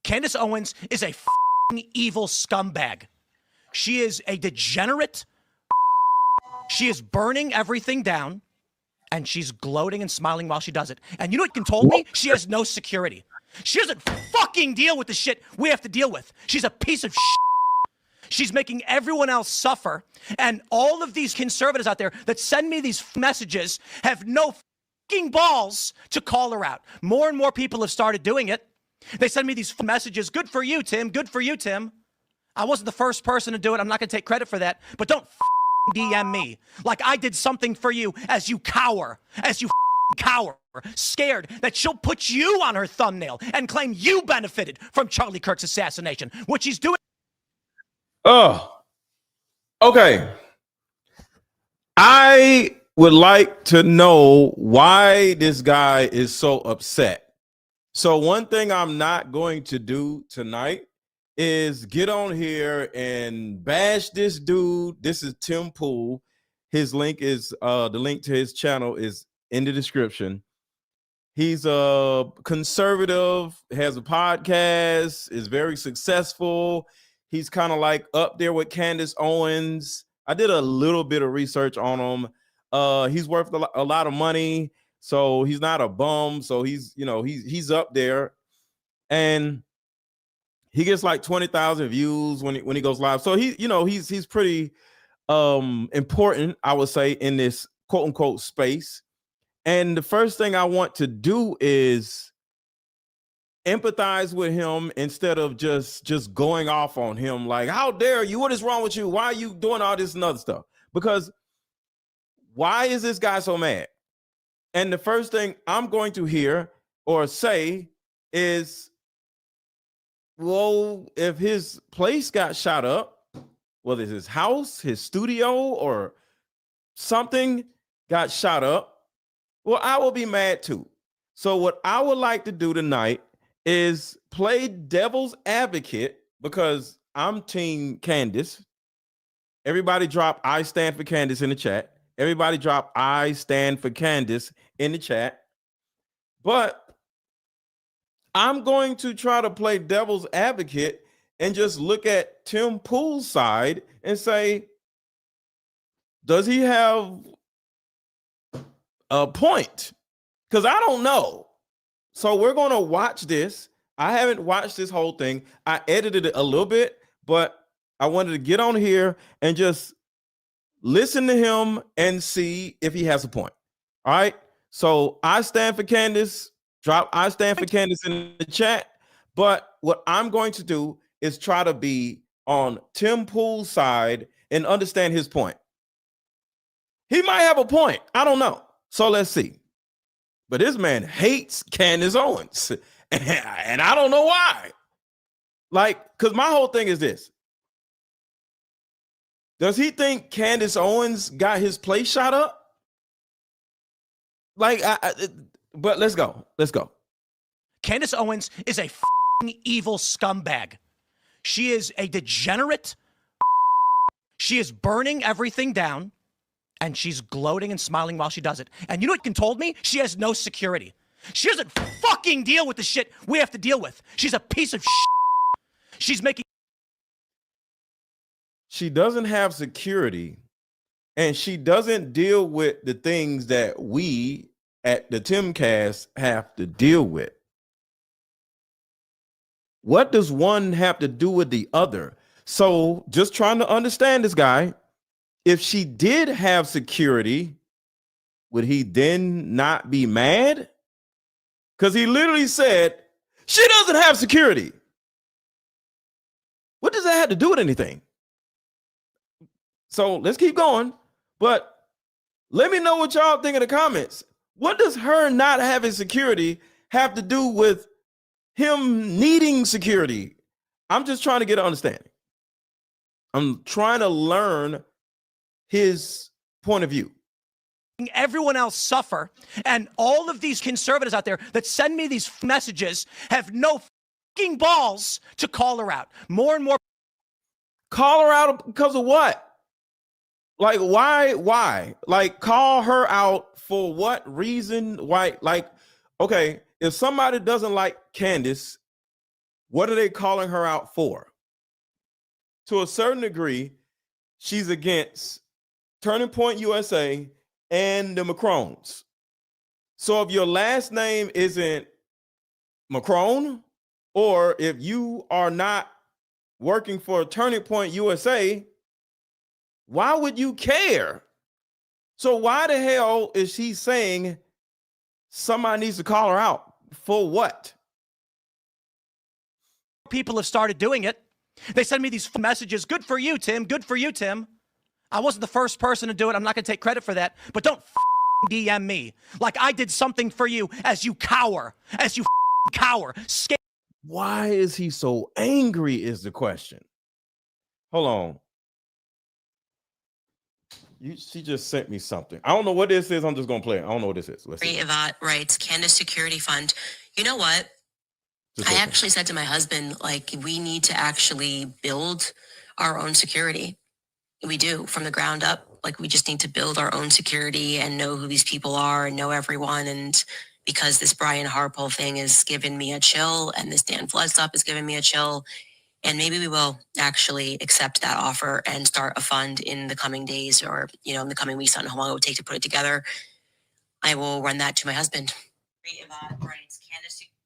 Candace Owens is a evil scumbag. She is a degenerate. She is burning everything down, and she's gloating and smiling while she does it. And you know what Kim told me? She has no security. She doesn't fucking deal with the shit we have to deal with. She's a piece of shit. She's making everyone else suffer. And all of these conservatives out there that send me these messages have no fucking balls to call her out. More and more people have started doing it. They send me these messages. Good for you, Tim. Good for you, Tim. I wasn't the first person to do it. I'm not going to take credit for that. But don't DM me like I did something for you as you cower, scared that she'll put you on her thumbnail and claim you benefited from Charlie Kirk's assassination, which he's doing. Oh, okay. I would like to know why this guy is so upset. So one thing I'm not going to do tonight is get on here and bash this dude. This is Tim Pool. His link is the link to his channel is in the description. He's a conservative, has a podcast, is very successful. He's kind of like up there with Candace Owens. I did a little bit of research on him. He's worth a lot of money, so he's not a bum. So he's up there, and he gets like 20,000 views when he goes live. So he's pretty important, I would say, in this quote unquote space. And the first thing I want to do is empathize with him instead of just going off on him like, how dare you? What is wrong with you? Why are you doing all this and other stuff? Because why is this guy so mad? And the first thing I'm going to hear or say is, well, if his place got shot up, whether it's his house, his studio, or something got shot up, well, I will be mad too. So what I would like to do tonight is play devil's advocate, because I'm team Candace. Everybody drop I stand for Candace in the chat. Everybody drop I stand for Candace in the chat. But I'm going to try to play devil's advocate and just look at Tim Pool's side and say, does he have a point? Because I don't know. So we're going to watch this. I haven't watched this whole thing. I edited it a little bit, but I wanted to get on here and just listen to him and see if he has a point. All right. So I stand for Candace. Drop I stand for Candace in the chat. But what I'm going to do is try to be on Tim Pool's side and understand his point. He might have a point. I don't know. So let's see. But this man hates Candace Owens. And I don't know why. Like, because my whole thing is this. Does he think Candace Owens got his place shot up? Like, but let's go. Let's go. Candace Owens is a evil scumbag. She is a degenerate. She is burning everything down, and she's gloating and smiling while she does it. And you know what Kim told me? She has no security. She doesn't fucking deal with the shit we have to deal with. She's a piece of shit. She's making. She doesn't have security, and she doesn't deal with the things that we at the Timcast have to deal with. What does one have to do with the other? So just trying to understand this guy. If she did have security, would he then not be mad? Because he literally said, she doesn't have security. What does that have to do with anything? So let's keep going. But let me know what y'all think in the comments. What does her not having security have to do with him needing security? I'm just trying to get an understanding. I'm trying to learn his point of view. Everyone else suffer, and all of these conservatives out there that send me these messages have no fucking balls to call her out. More and more. Call her out because of what? Like, why? Like, call her out for what reason? Why? Like, okay, if somebody doesn't like Candace, What are they calling her out for? To a certain degree, she's against Turning Point USA and the Macrones. So if your last name isn't Macron, or if you are not working for Turning Point USA, why would you care? So why the hell is she saying somebody needs to call her out for what? People have started doing it. They send me these messages. Good for you, Tim. Good for you, Tim. I wasn't the first person to do it. I'm not going to take credit for that. But don't DM me like I did something for you as you cower, Scared. Why is he so angry is the question. Hold on. She just sent me something. I don't know what this is. I'm just going to play it. I don't know what this is. Let's see. Yvette writes, Candace Security Fund. You know what? I actually said to my husband, like, we need to actually build our own security. We do from the ground up. Like, we just need to build our own security and know who these people are and know everyone. And because this Brian Harpole thing has given me a chill and this Dan Flood stuff has given me a chill. And maybe we will actually accept that offer and start a fund in the coming days or, you know, in the coming weeks. I don't know how long it would take to put it together. I will run that to my husband.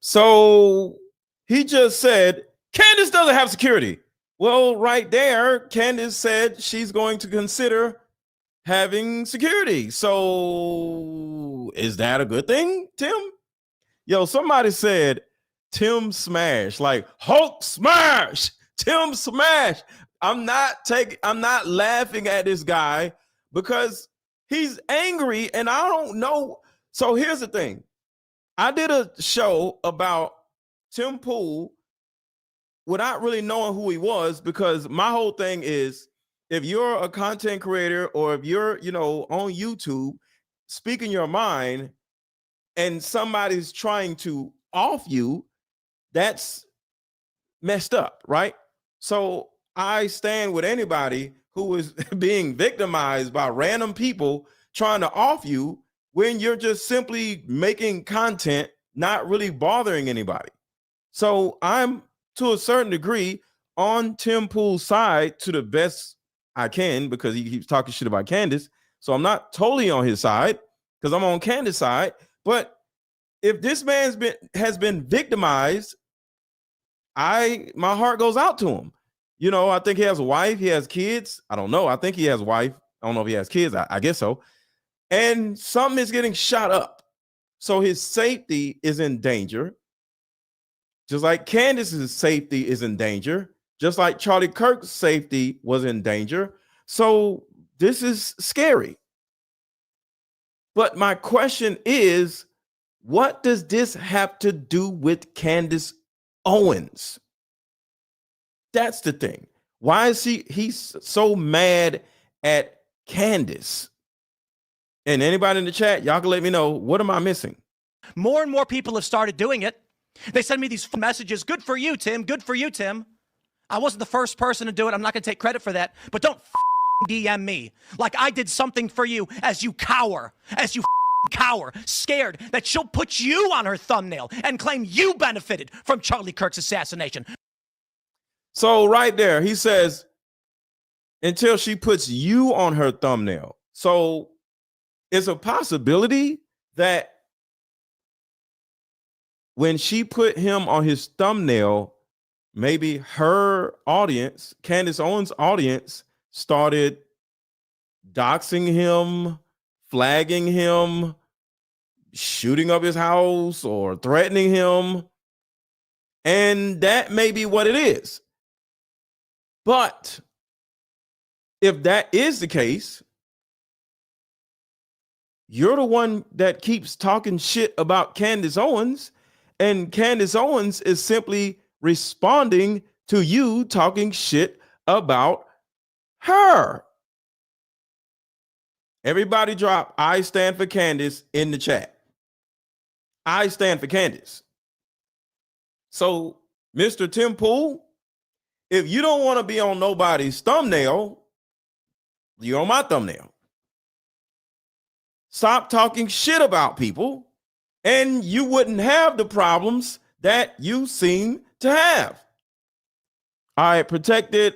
So he just said, Candace doesn't have security. Well, right there, Candace said she's going to consider having security. So is that a good thing, Tim? Yo, somebody said Tim smash, like Hulk smash, Tim smash. I'm not laughing at this guy because he's angry and I don't know. So here's the thing. I did a show about Tim Pool without really knowing who he was, because my whole thing is, if you're a content creator or if you're, you know, on YouTube speaking your mind and somebody's trying to off you, that's messed up, right? So I stand with anybody who is being victimized by random people trying to off you when you're just simply making content, not really bothering anybody. So I'm, to a certain degree, on Tim Pool's side to the best I can, because he keeps talking shit about Candace. So I'm not totally on his side because I'm on Candace's side. But if this man's has been victimized, my heart goes out to him. You know, I think he has a wife, he has kids. I don't know. I think he has a wife. I don't know if he has kids. I guess so. And something is getting shot up. So his safety is in danger. Just like Candace's safety is in danger. Just like Charlie Kirk's safety was in danger. So this is scary. But my question is, what does this have to do with Candace Owens? That's the thing. Why is he's so mad at Candace? And anybody in the chat, y'all can let me know, what am I missing? More and more people have started doing it. They send me these messages. Good for you, Tim. Good for you, Tim. I wasn't the first person to do it. I'm not going to take credit for that. But don't DM me like I did something for you as you cower, scared that she'll put you on her thumbnail and claim you benefited from Charlie Kirk's assassination. So right there, he says, until she puts you on her thumbnail. So it's a possibility that when she put him on his thumbnail, maybe her audience, Candace Owens' audience, started doxing him, flagging him, shooting up his house or threatening him. And that may be what it is. But if that is the case, you're the one that keeps talking shit about Candace Owens, and Candace Owens is simply responding to you talking shit about her. Everybody drop I stand for Candace in the chat. I stand for Candace. So, Mr. Tim Pool, if you don't want to be on nobody's thumbnail, you're on my thumbnail. Stop talking shit about people, and you wouldn't have the problems that you seem to have. All right, protected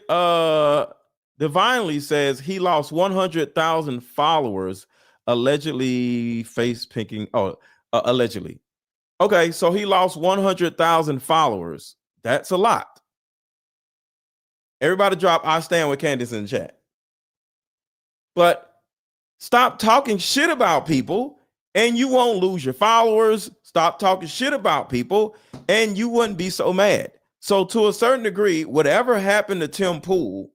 divinely says he lost 100,000 followers, allegedly face picking. Allegedly. Okay, so he lost 100,000 followers. That's a lot. Everybody drop I stand with Candace in the chat. But stop talking shit about people and you won't lose your followers. Stop talking shit about people and you wouldn't be so mad. So to a certain degree, whatever happened to Tim Pool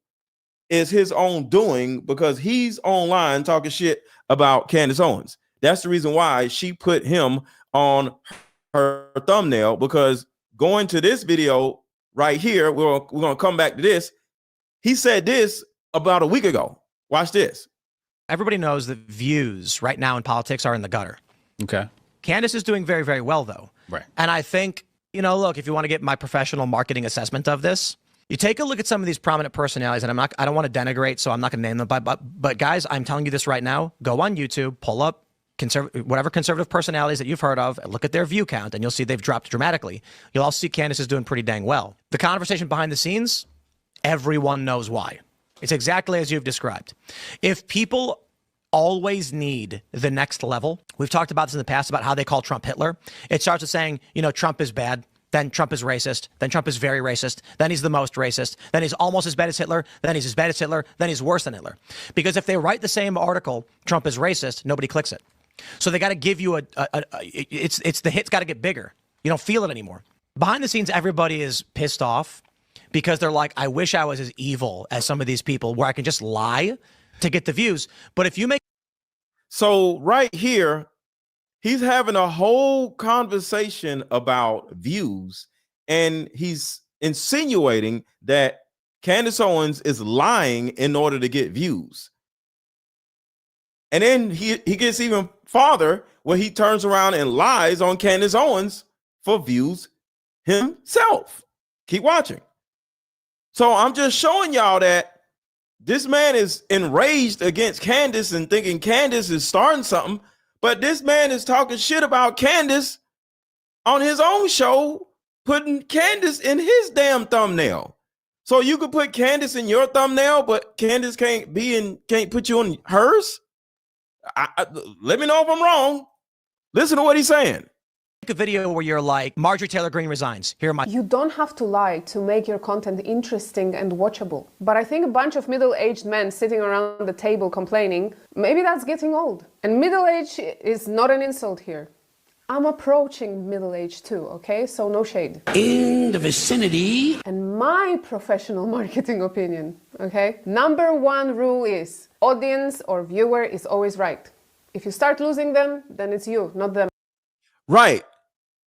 is his own doing because he's online talking shit about Candace Owens. That's the reason why she put him on her thumbnail, because going to this video right here, we're going to come back to this. He said this about a week ago. Watch this. Everybody knows that views right now in politics are in the gutter. Okay. Candace is doing very, very well, though. Right. And I think, you know, look, if you want to get my professional marketing assessment of this, you take a look at some of these prominent personalities, and I don't want to denigrate, so I'm not going to name them, but guys, I'm telling you this right now, go on YouTube, pull up whatever conservative personalities that you've heard of, and look at their view count, and you'll see they've dropped dramatically. You'll also see Candace is doing pretty dang well. The conversation behind the scenes, everyone knows why. It's exactly as you've described. If people always need the next level, we've talked about this in the past about how they call Trump Hitler. It starts with saying, you know, Trump is bad. Then Trump is racist. Then Trump is very racist. Then he's the most racist. Then he's almost as bad as Hitler. Then he's as bad as Hitler. Then he's worse than Hitler. Because if they write the same article, Trump is racist, nobody clicks it. So they got to give you it's the hit's got to get bigger. You don't feel it anymore. Behind the scenes, everybody is pissed off because they're like, I wish I was as evil as some of these people where I can just lie to get the views. But if you make. So right here, he's having a whole conversation about views, and he's insinuating that Candace Owens is lying in order to get views. And then he gets even farther where he turns around and lies on Candace Owens for views himself. Keep watching. So I'm just showing y'all that this man is enraged against Candace and thinking Candace is starting something. But this man is talking shit about Candace on his own show, putting Candace in his damn thumbnail. So you could put Candace in your thumbnail, but Candace can't put you on hers? Let me know if I'm wrong. Listen to what he's saying. A video where you're like, Marjorie Taylor Greene resigns. Here are my. You don't have to lie to make your content interesting and watchable. But I think a bunch of middle-aged men sitting around the table complaining, maybe that's getting old. And middle age is not an insult here. I'm approaching middle age too, okay? So no shade. In the vicinity. And my professional marketing opinion, okay? Number one rule is audience or viewer is always right. If you start losing them, then it's you, not them. Right.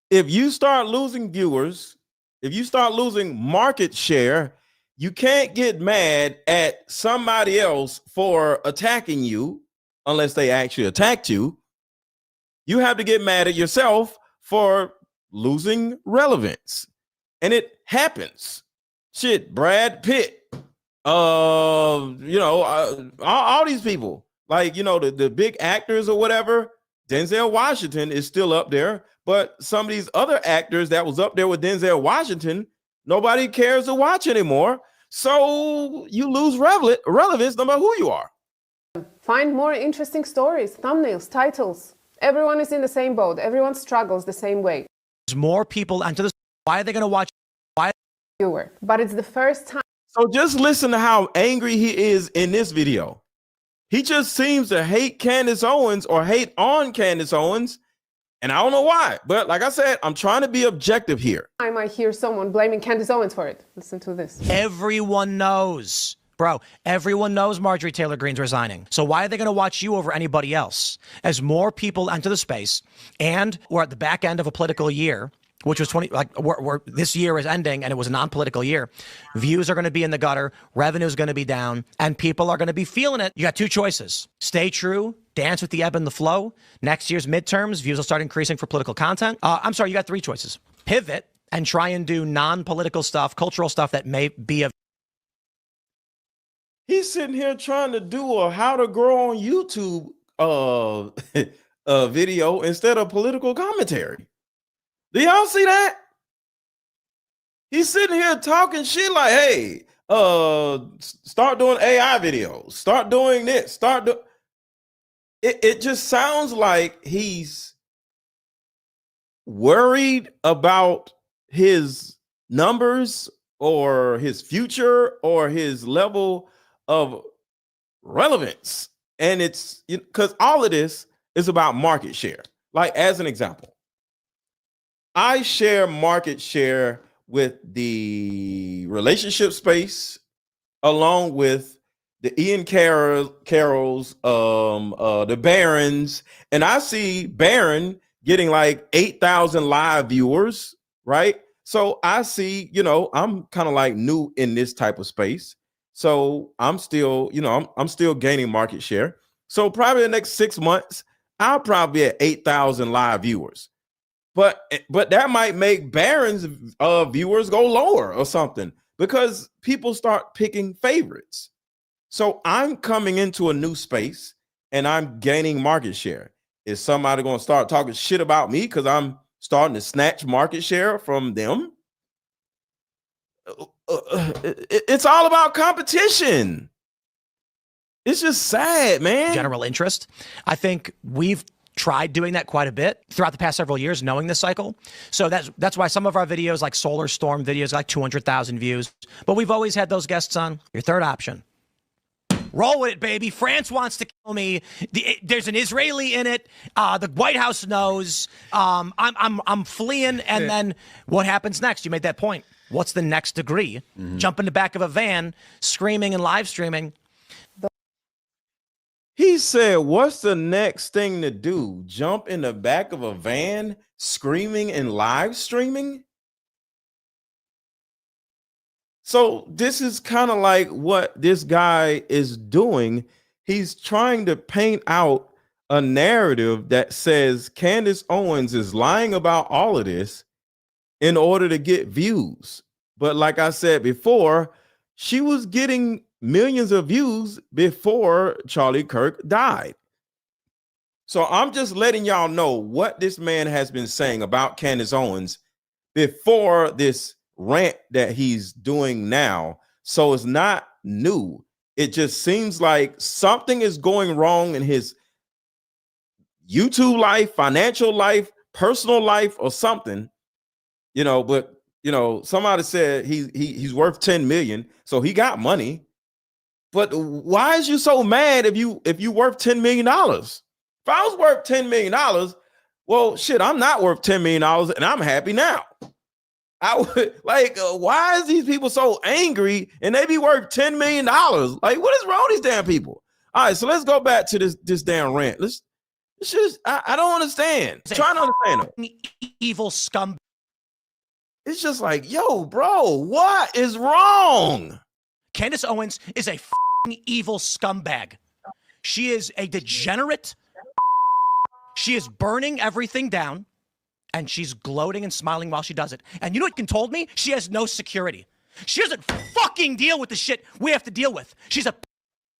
If you start losing viewers, if you start losing market share, you can't get mad at somebody else for attacking you unless they actually attacked you. You have to get mad at yourself for losing relevance. And it happens. Shit, Brad Pitt, all these people, like, you know, the big actors or whatever. Denzel Washington is still up there, but some of these other actors that was up there with Denzel Washington, nobody cares to watch anymore. So you lose relevance no matter who you are. Find more interesting stories, thumbnails, titles. Everyone is in the same boat. Everyone struggles the same way. There's more people enter this. Why are they going to watch? Why? Viewer. But it's the first time. So just listen to how angry he is in this video. He just seems to hate Candace Owens or hate on Candace Owens. And I don't know why. But like I said, I'm trying to be objective here. I might hear someone blaming Candace Owens for it. Listen to this. Everyone knows. Bro, everyone knows Marjorie Taylor Greene's resigning. So why are they going to watch you over anybody else? As more people enter the space, and we're at the back end of a political year, which was this year is ending and it was a non-political year. Views are going to be in the gutter, revenue is going to be down, and people are going to be feeling it. You got two choices. Stay true, dance with the ebb and the flow. Next year's midterms, views will start increasing for political content. You got three choices. Pivot and try and do non-political stuff, cultural stuff that may be of. He's sitting here trying to do a how to grow on YouTube video instead of political commentary. Do y'all see that? He's sitting here talking shit like, hey, start doing AI videos, start doing this, it just sounds like he's worried about his numbers or his future or his level of relevance. And it's because all of this is about market share. Like, as an example, I share market share with the relationship space along with the Ian Carrolls, the Barons, and I see Baron getting like 8,000 live viewers, right? So I see, I'm kind of like new in this type of space. So I'm still, I'm still gaining market share. So probably the next 6 months, I'll probably be at 8,000 live viewers. But that might make Baron's viewers go lower or something because people start picking favorites. So I'm coming into a new space and I'm gaining market share. Is somebody going to start talking shit about me because I'm starting to snatch market share from them? It's all about competition. It's just sad, man. General interest. I think we've tried doing that quite a bit throughout the past several years, knowing this cycle. So that's why some of our videos, like Solar Storm videos, like 200,000 views. But we've always had those guests on. Your third option. Roll with it, baby. France wants to kill me. There's an Israeli in it. The White House knows. I'm fleeing. And then what happens next? You made that point. What's the next degree? Jump in the back of a van, screaming and live streaming. He said, what's the next thing to do? Jump in the back of a van, screaming and live streaming? So this is kind of like what this guy is doing. He's trying to paint out a narrative that says Candace Owens is lying about all of this in order to get views. But like I said before, she was getting millions of views before Charlie Kirk died. So I'm just letting y'all know what this man has been saying about Candace Owens before this rant that he's doing now. So it's not new. It just seems like something is going wrong in his YouTube life, financial life, personal life, or something, but somebody said he's worth 10 million, so he got money. But why is you so mad if you worth $10 million? If I was worth $10 million, well, shit, I'm not worth $10 million and I'm happy now. I would why is these people so angry and they be worth $10 million? Like, what is wrong with these damn people? All right, so let's go back to this damn rant. I don't understand. I'm trying to understand them. Evil scum. It's just like, yo, bro, what is wrong? Candace Owens is a evil scumbag. She is a degenerate. She is burning everything down, and she's gloating and smiling while she does it. And you know what Ken told me? She has no security. She doesn't fucking deal with the shit we have to deal with. She's a...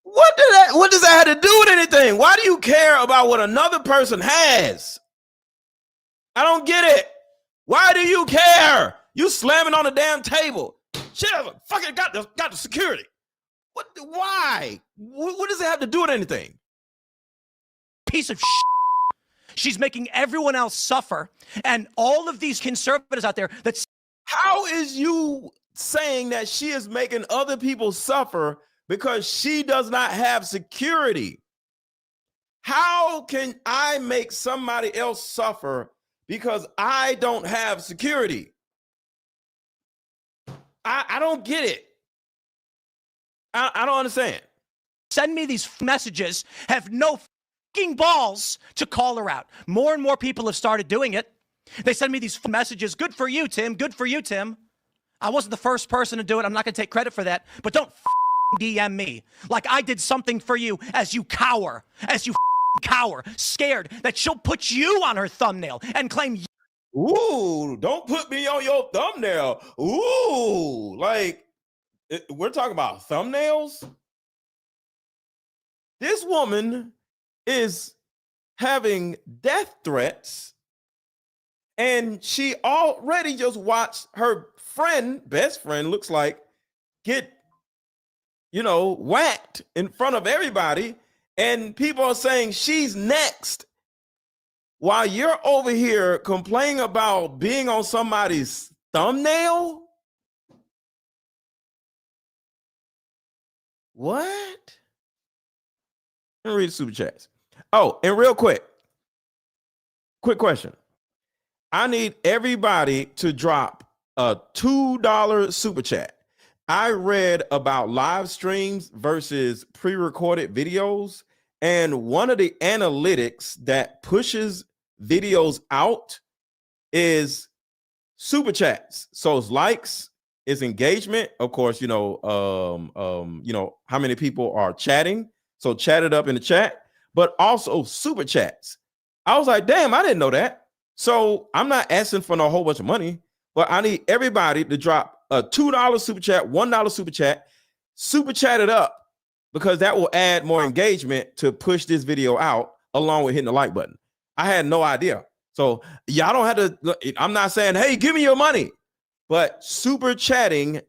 What does that have to do with anything? Why do you care about what another person has? I don't get it. Why do you care? You slamming on the damn table. Shit, fucking got the security. What? Why? What does it have to do with anything? Piece of shit. She's making everyone else suffer, and all of these conservatives out there that... How is you saying that she is making other people suffer because she does not have security? How can I make somebody else suffer because I don't have security? I don't get it. I don't understand. Send me these messages, have no fucking balls to call her out. More and more people have started doing it. They send me these messages. Good for you, Tim. Good for you, Tim. I wasn't the first person to do it. I'm not going to take credit for that. But don't DM me like I did something for you as you cower, scared that she'll put you on her thumbnail and claim you. Ooh, don't put me on your thumbnail. Ooh, like we're talking about thumbnails? This woman is having death threats, and she already just watched her best friend looks like, get, whacked in front of everybody, and people are saying she's next, while you're over here complaining about being on somebody's thumbnail? What? Let me read the super chats. Oh, and real quick question. I need everybody to drop a $2 super chat. I read about live streams versus pre-recorded videos, and one of the analytics that pushes videos out is super chats. So it's likes, it's engagement. Of course, how many people are chatting. So chat it up in the chat, but also super chats. I was like, damn, I didn't know that. So I'm not asking for no whole bunch of money, but I need everybody to drop a $2 super chat, $1 super chat it up, because that will add more engagement to push this video out, along with hitting the like button. I had no idea. So y'all don't have to, I'm not saying, hey, give me your money, but super chatting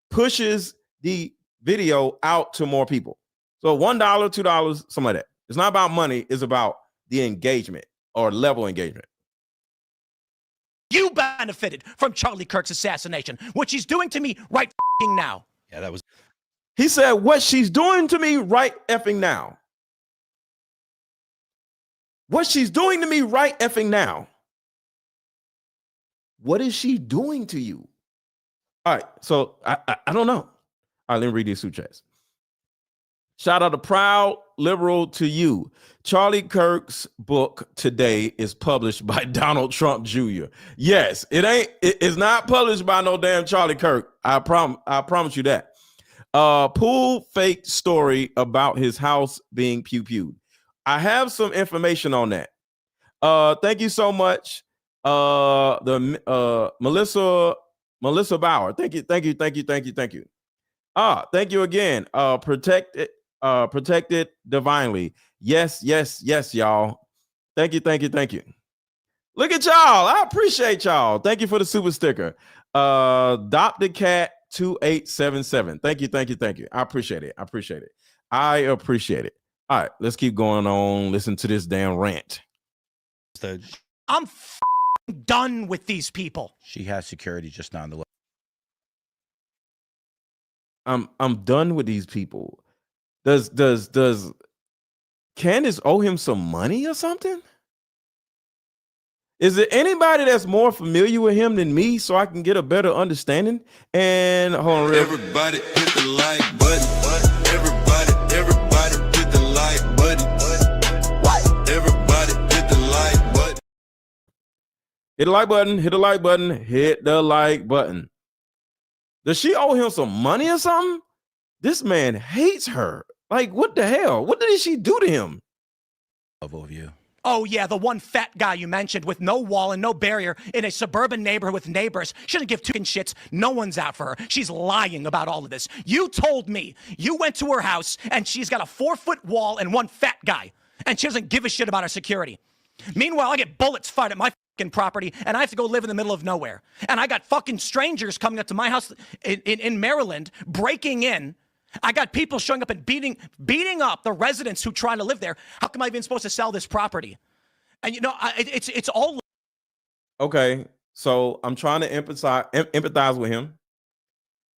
pushes the video out to more people. So $1, $2, something like that. It's not about money. It's about the engagement or level of engagement. You benefited from Charlie Kirk's assassination, what she's doing to me right now. Yeah, that was. He said, what she's doing to me right effing now. What she's doing to me right effing now. What is she doing to you? All right, so I don't know. All right, let me read these super chats. Shout out to Proud Liberal to you. Charlie Kirk's book today is published by Donald Trump Jr. Yes, it's not published by no damn Charlie Kirk. I promise you that. Pool fake story about his house being pew-pewed. I have some information on that. Thank you so much. Melissa Bauer. Thank you. Thank you again. Protected divinely. Yes, y'all. Thank you. Look at y'all. I appreciate y'all. Thank you for the super sticker. Dr. Cat 2877. Thank you. I appreciate it. All right, let's keep going on. Listen to this damn rant. I'm done with these people. She has security just not on the. I'm done with these people. Does Candace owe him some money or something? Is there anybody that's more familiar with him than me, so I can get a better understanding? And hold on, everybody hit the like button. Everybody hit the like button. Everybody hit the like button. Hit the like button. Does she owe him some money or something? This man hates her. Like, what the hell? What did she do to him? Of you. Oh, yeah, the one fat guy you mentioned with no wall and no barrier in a suburban neighborhood with neighbors. She doesn't give two shits. No one's out for her. She's lying about all of this. You told me you went to her house and she's got a 4-foot wall and one fat guy, and she doesn't give a shit about her security. Meanwhile, I get bullets fired at my fucking property and I have to go live in the middle of nowhere. And I got fucking strangers coming up to my house in Maryland, breaking in. I got people showing up and beating up the residents who try to live there. How come I even supposed to sell this property? And it's all okay. So I'm trying to empathize with him.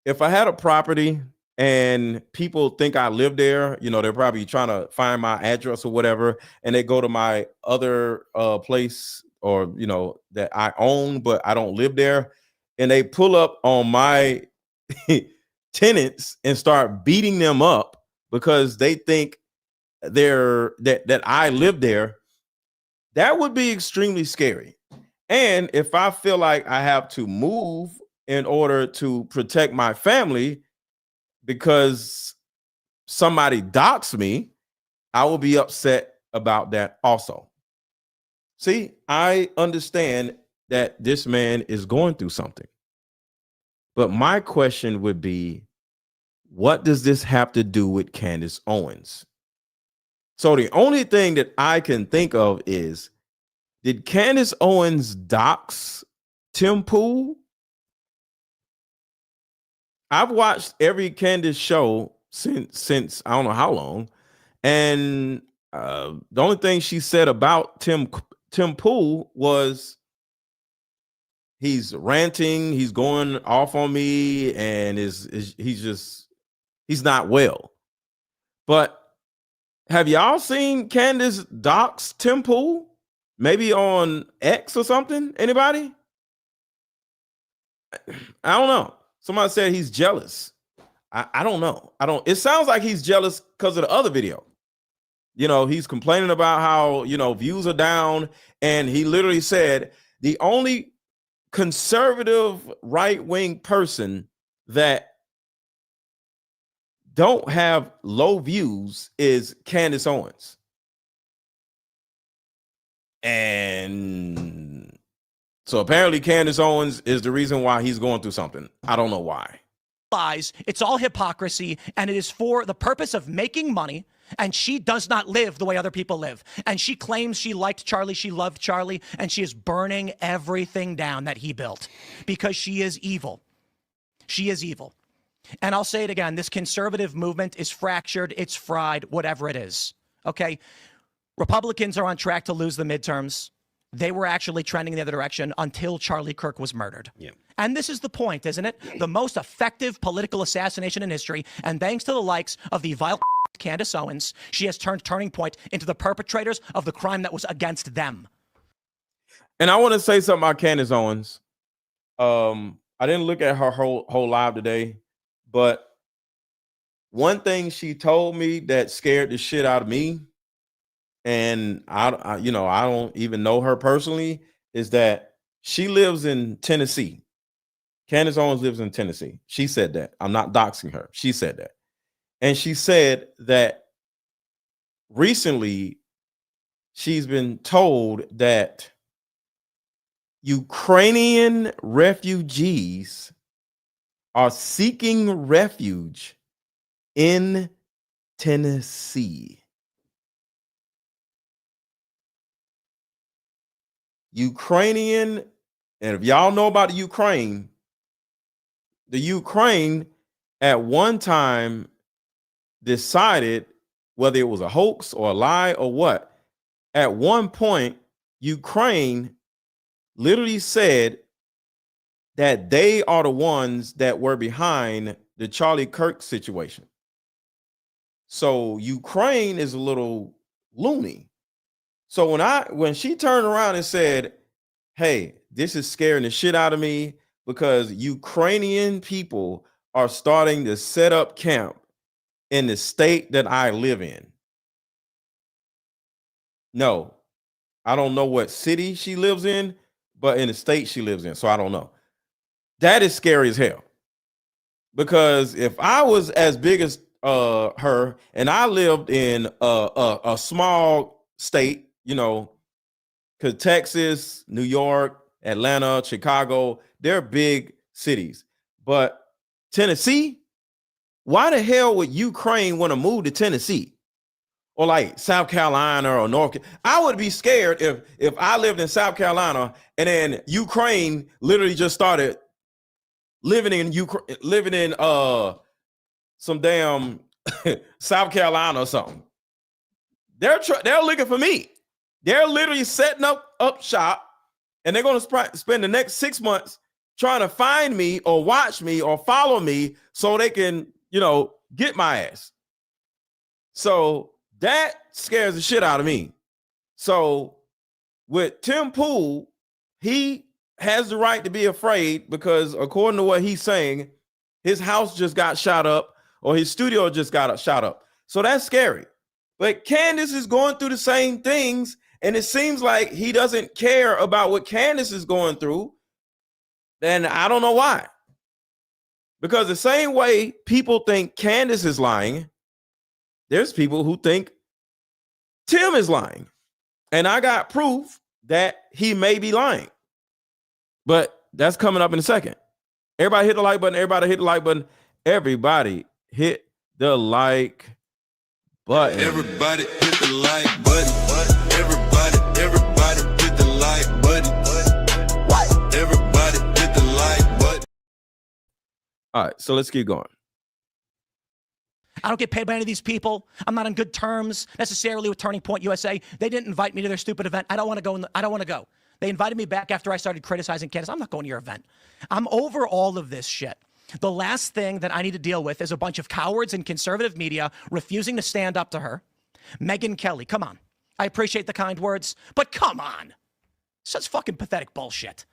If I had a property and people think I live there, they're probably trying to find my address or whatever, and they go to my other place or that I own but I don't live there, and they pull up on my tenants and start beating them up because they think that I live there, that would be extremely scary. And if I feel like I have to move in order to protect my family because somebody doxed me, I will be upset about that also. See, I understand that this man is going through something. But my question would be, what does this have to do with Candace Owens? So the only thing that I can think of is, did Candace Owens dox Tim Pool? I've watched every Candace show since I don't know how long, and the only thing she said about Tim Pool was he's ranting, he's going off on me, and he's not well. But have y'all seen Candace dox Tim Pool? Maybe on X or something? Anybody? I don't know. Somebody said he's jealous. I don't know. It sounds like he's jealous because of the other video. You know, he's complaining about how, you know, views are down. And he literally said the only conservative right-wing person that don't have low views is Candace Owens. And so apparently Candace Owens is the reason why he's going through something. I don't know why. Lies. It's all hypocrisy, and it is for the purpose of making money. And she does not live the way other people live. And she claims she liked Charlie, she loved Charlie, and she is burning everything down that he built because she is evil. She is evil. And I'll say it again, this conservative movement is fractured, it's fried, whatever it is. Okay? Republicans are on track to lose the midterms. They were actually trending the other direction until Charlie Kirk was murdered. Yeah. And this is the point, isn't it? The most effective political assassination in history. And thanks to the likes of the vile Candace Owens, she has turned Turning Point into the perpetrators of the crime that was against them. And I want to say something about Candace Owens. I didn't look at her whole live today, but one thing she told me that scared the shit out of me, and I you know, I don't even know her personally, is that she lives in Tennessee. Candace Owens lives in Tennessee. She said that. I'm not doxing her. She said that. And she said that recently she's been told that Ukrainian refugees are seeking refuge in Tennessee. Ukrainian, and if y'all know about the Ukraine at one time decided whether it was a hoax or a lie or what. At one point, Ukraine literally said that they are the ones that were behind the Charlie Kirk situation. So Ukraine is a little loony. So when she turned around and said, hey, this is scaring the shit out of me because Ukrainian people are starting to set up camp in the state that I live in. No, I don't know what city she lives in, but in the state she lives in. So I don't know. That is scary as hell. Because if I was as big as her and I lived in a small state, you know, because Texas, New York, Atlanta, Chicago, they're big cities. But Tennessee, why the hell would Ukraine want to move to Tennessee or like South Carolina or North? I would be scared if I lived in South Carolina and then Ukraine literally just started living in some damn South Carolina or something. They're looking for me. They're literally setting up shop, and they're going to spend the next 6 months trying to find me or watch me or follow me so they can, you know, get my ass. So that scares the shit out of me. So with Tim Pool, he has the right to be afraid because according to what he's saying, his house just got shot up or his studio just got shot up. So that's scary. But Candace is going through the same things, and it seems like he doesn't care about what Candace is going through. Then I don't know why. Because the same way people think Candace is lying, there's people who think Tim is lying. And I got proof that he may be lying. But that's coming up in a second. Everybody hit the like button. Everybody hit the like button. Everybody hit the like button. Everybody hit the like button. Everybody hit the like button. Everybody hit the like button. All right, so let's keep going. I don't get paid by any of these people. I'm not on good terms necessarily with Turning Point USA. They didn't invite me to their stupid event. I don't want to go. I don't want to go. They invited me back after I started criticizing Candace. I'm not going to your event. I'm over all of this shit. The last thing that I need to deal with is a bunch of cowards in conservative media refusing to stand up to her. Megyn Kelly, come on. I appreciate the kind words, but come on. Such fucking pathetic bullshit.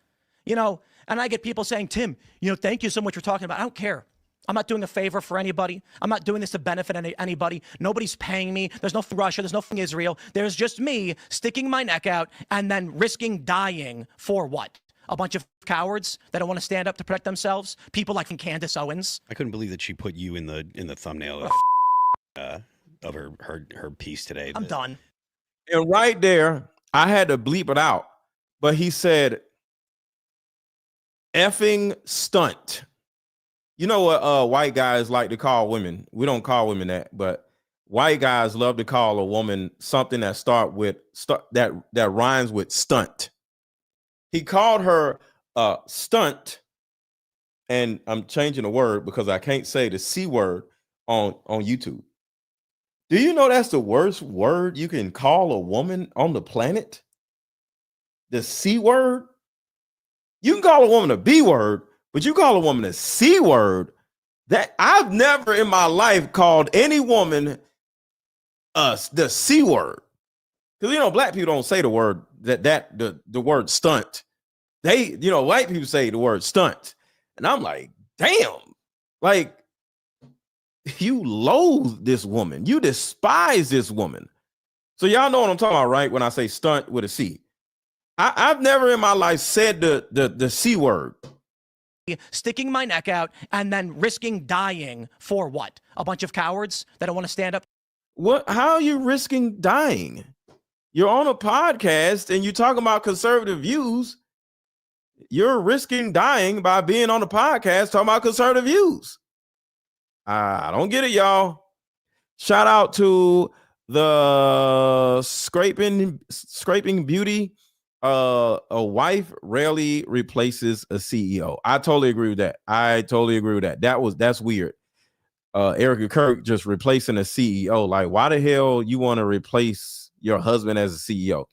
You know, and I get people saying, Tim, you know, thank you so much for talking about it. I don't care. I'm not doing a favor for anybody. I'm not doing this to benefit anybody. Nobody's paying me. There's no Russia. There's no Israel. There's just me sticking my neck out and then risking dying for what? A bunch of cowards that don't want to stand up to protect themselves? People like Candace Owens? I couldn't believe that she put you in the thumbnail of her piece today. I'm done. And right there, I had to bleep it out. But he said, effing stunt. You know what white guys like to call women? We don't call women that, but white guys love to call a woman something that that rhymes with stunt. He called her stunt, and I'm changing the word because I can't say the C word on YouTube. Do you know that's the worst word you can call a woman on the planet? The C word? You can call a woman a B word, but you call a woman a C word. That I've never in my life called any woman the C word. Because you know, black people don't say the word the word stunt. They, you know, white people say the word stunt. And I'm like, damn, like you loathe this woman. You despise this woman. So y'all know what I'm talking about, right? When I say stunt with a C. I've never in my life said the C word. Sticking my neck out and then risking dying for what? A bunch of cowards that don't want to stand up? What? How are you risking dying? You're on a podcast and you're talking about conservative views. You're risking dying by being on the podcast talking about conservative views. I don't get it, y'all. Shout out to the scraping beauty. A wife rarely replaces a CEO. I totally agree with that. That's weird. Erica Kirk just replacing a CEO. Like, why the hell you want to replace your husband as a CEO?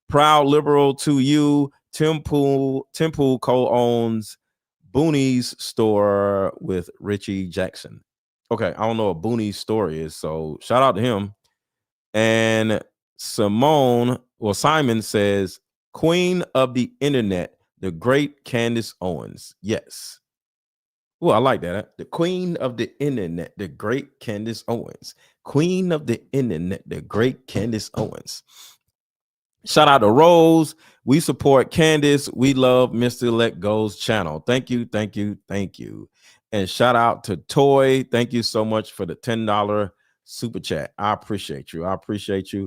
Proud liberal to you. Tim Pool co-owns Booney's store with Richie Jackson. Okay, I don't know what Booney's store is, so shout out to him. And Simon says, Queen of the Internet, the great Candace Owens. Yes. Well, I like that. The Queen of the Internet, the great Candace Owens. Queen of the Internet, the great Candace Owens. Shout out to Rose. We support Candace. We love Mr. Let Go's channel. Thank you. And shout out to Toy. Thank you so much for the $10 super chat. I appreciate you.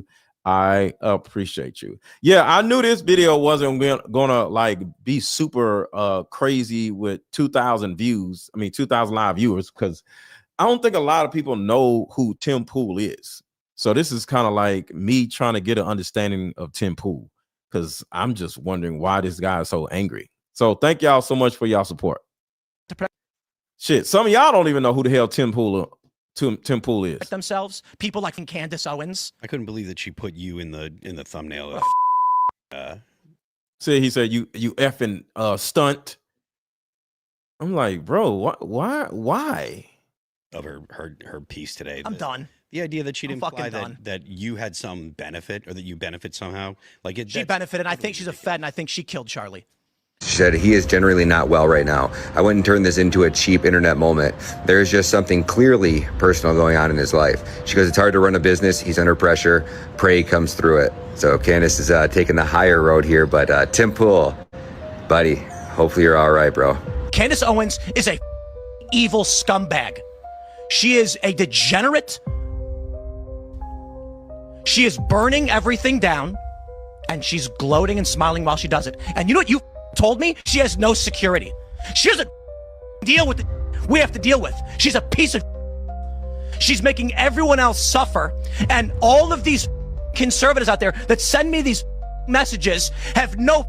Yeah, I knew this video wasn't gonna like be super crazy with 2,000 views. I mean, 2,000 live viewers, because I don't think a lot of people know who Tim Pool is. So this is kind of like me trying to get an understanding of Tim Pool, because I'm just wondering why this guy is so angry. So thank y'all so much for y'all support. Shit, some of y'all don't even know who the hell Tim Pool is. Themselves, people like Candace Owens. I couldn't believe that she put you in the thumbnail. He said you effing stunt. I'm like, bro, why? Of her piece today. I'm done. The idea that she'd imply that you had some benefit, or that you benefit somehow, like she benefited. I think she's a Fed, and I think she killed Charlie. She said he is generally not well right now. I wouldn't turn this into a cheap internet moment. There's just something clearly personal going on in his life. She goes, it's hard to run a business. He's under pressure. Pray comes through it. So Candace is taking the higher road here, but Tim Pool, buddy, hopefully you're all right, bro. Candace Owens is a evil scumbag. She is a degenerate. She is burning everything down, and she's gloating and smiling while she does it. And you know what you told me? She has no security. She doesn't deal with the we have to deal with. She's a piece of. She's making everyone else suffer. And all of these conservatives out there that send me these messages have no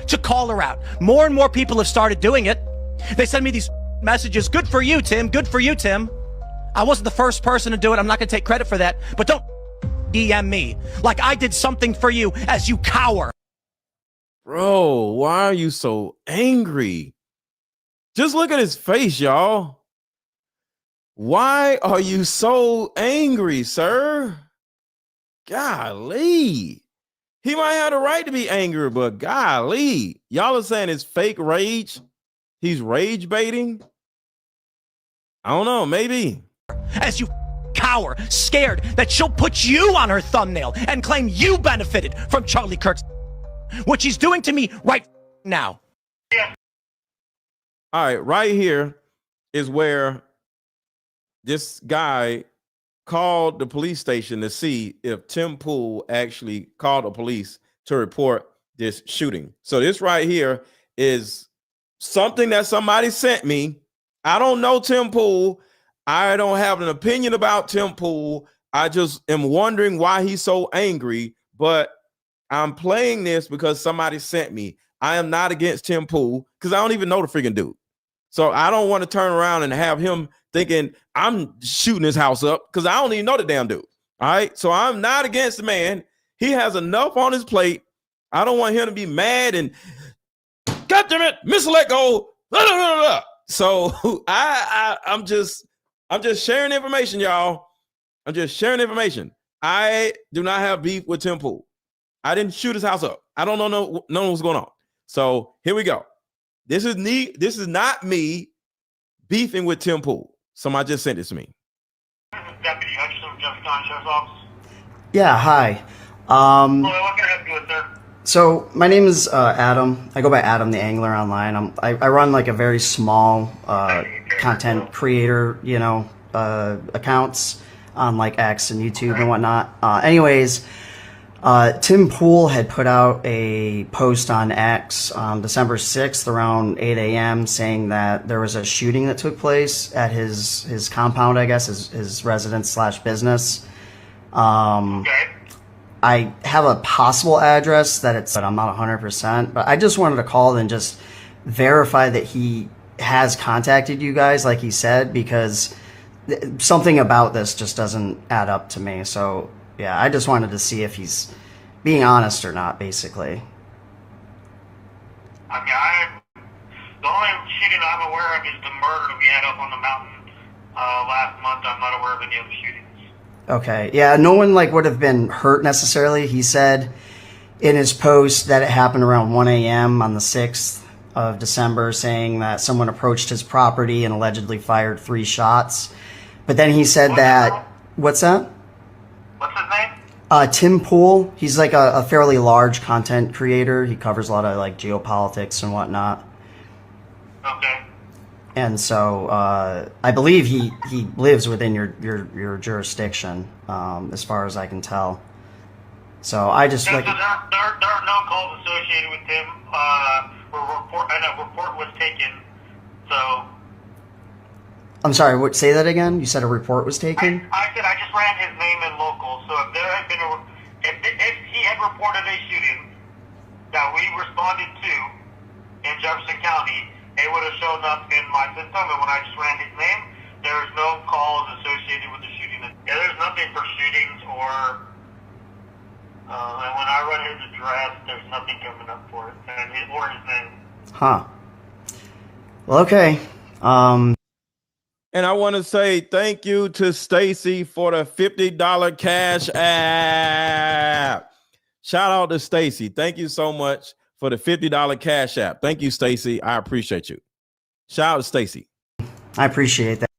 to call her out. More and more people have started doing it. They send me these messages. Good for you, Tim. Good for you, Tim. I wasn't the first person to do it. I'm not going to take credit for that. But don't DM me like I did something for you as you cower. Bro, why are you so angry? Just look at his face, y'all. Why are you so angry, sir? Golly. He might have the right to be angry, but golly. Y'all are saying it's fake rage? He's rage baiting? I don't know, maybe. As you cower, scared that she'll put you on her thumbnail and claim you benefited from Charlie Kirk's, what she's doing to me right now. All right, right here is where this guy called the police station to see if Tim Pool actually called the police to report this shooting. So this right here is something that somebody sent me. I don't know Tim Pool. I don't have an opinion about Tim Pool. I just am wondering why he's so angry, but I'm playing this because somebody sent me. I am not against Tim Pool because I don't even know the freaking dude. So I don't want to turn around and have him thinking I'm shooting his house up because I don't even know the damn dude. All right. So I'm not against the man. He has enough on his plate. I don't want him to be mad and God damn it, let go. Blah, blah, blah, blah. So I'm just sharing information, y'all. I'm just sharing information. I do not have beef with Tim Pool. I didn't shoot his house up. I don't know what's going on. So here we go. This is not me beefing with Tim Pool. Somebody just sent this to me. Deputy Hutchinson, Jefferson County Sheriff's Office. Yeah, hi. What can I help you with, sir? So my name is Adam. I go by Adam the Angler online. I run like a very small content creator, accounts on like X and YouTube and whatnot. Anyways, Tim Pool had put out a post on X on December 6th around 8 a.m. saying that there was a shooting that took place at his compound, I guess, his residence / business. Okay. I have a possible address but I'm not 100%, but I just wanted to call and just verify that he has contacted you guys like he said, because something about this just doesn't add up to me. So yeah, I just wanted to see if he's being honest or not, basically. I mean, the only shooting I'm aware of is the murder that we had up on the mountain last month. I'm not aware of any other shootings. Okay, yeah, no one would have been hurt necessarily. He said in his post that it happened around 1 a.m. on the 6th of December, saying that someone approached his property and allegedly fired 3 shots. But then he said what's that? What's his name? Tim Pool. He's like a fairly large content creator. He covers a lot of like geopolitics and whatnot. Okay. And so I believe he lives within your jurisdiction, as far as I can tell. So I just there are no calls associated with him. A report was taken. So I'm sorry. Say that again. You said a report was taken. I said I just ran his name in local. So if there had been if he had reported a shooting that we responded to in Jefferson County, it would have shown up in my system, and when I just ran his name, there was no calls associated with the shooting. Yeah, there's nothing for shootings or, and when I run his address, there's nothing coming up for it, and or his name. Huh. Well, okay. And I want to say thank you to Stacy for the $50 cash app. Shout out to Stacy. Thank you so much for the $50 cash app. Thank you, Stacy. I appreciate you. Shout out to Stacy. I appreciate that.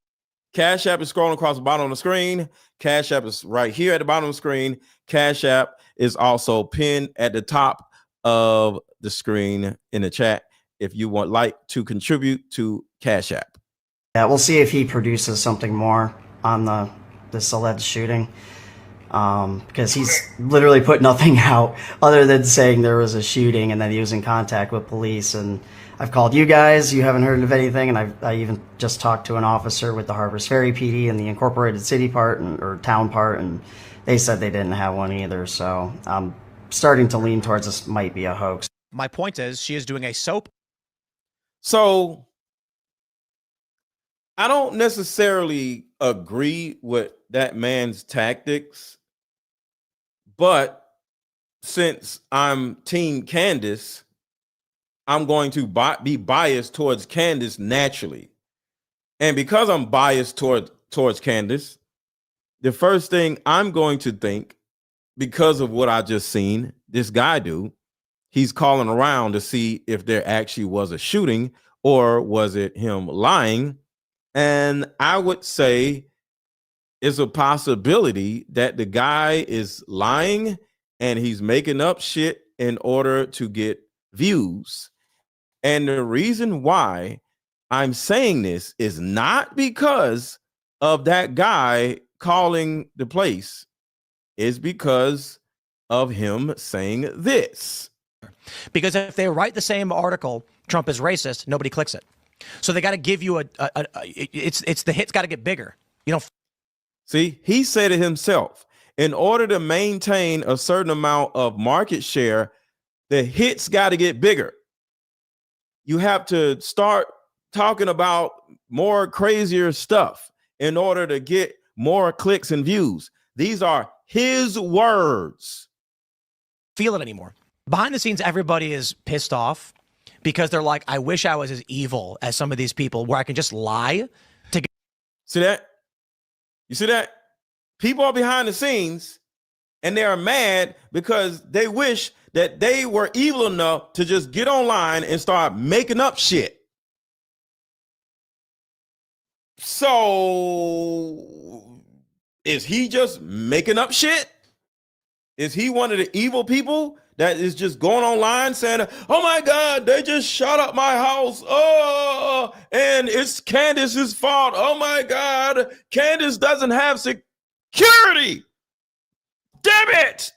Cash app is scrolling across the bottom of the screen. Cash app is right here at the bottom of the screen. Cash app is also pinned at the top of the screen in the chat if you would like to contribute to Cash app. Yeah, we'll see if he produces something more on this alleged shooting. Because he's literally put nothing out other than saying there was a shooting and that he was in contact with police. And I've called you guys, you haven't heard of anything, and I even just talked to an officer with the Harpers Ferry PD and the incorporated city part or town part, and they said they didn't have one either. So I'm starting to lean towards this might be a hoax. My point is, she is doing a soap. So I don't necessarily agree with that man's tactics, but since I'm Team Candace, I'm going to be biased towards Candace naturally. And because I'm biased towards Candace, the first thing I'm going to think, because of what I just seen this guy do, he's calling around to see if there actually was a shooting or was it him lying. And I would say it's a possibility that the guy is lying and he's making up shit in order to get views. And the reason why I'm saying this is not because of that guy calling the place, is because of him saying this. Because if they write the same article, Trump is racist, nobody clicks it. So they got to give you it's the hit's got to get bigger. You know. See, he said it himself. In order to maintain a certain amount of market share, the hits got to get bigger. You have to start talking about more crazier stuff in order to get more clicks and views. These are his words. Feel it anymore. Behind the scenes, everybody is pissed off because they're like, I wish I was as evil as some of these people where I can just lie to get. See that? You see that? People are behind the scenes and they are mad because they wish that they were evil enough to just get online and start making up shit. So is he just making up shit? Is he one of the evil people that is just going online saying, oh my God, they just shot up my house. Oh, and it's Candace's fault. Oh my God, Candace doesn't have security. Damn it.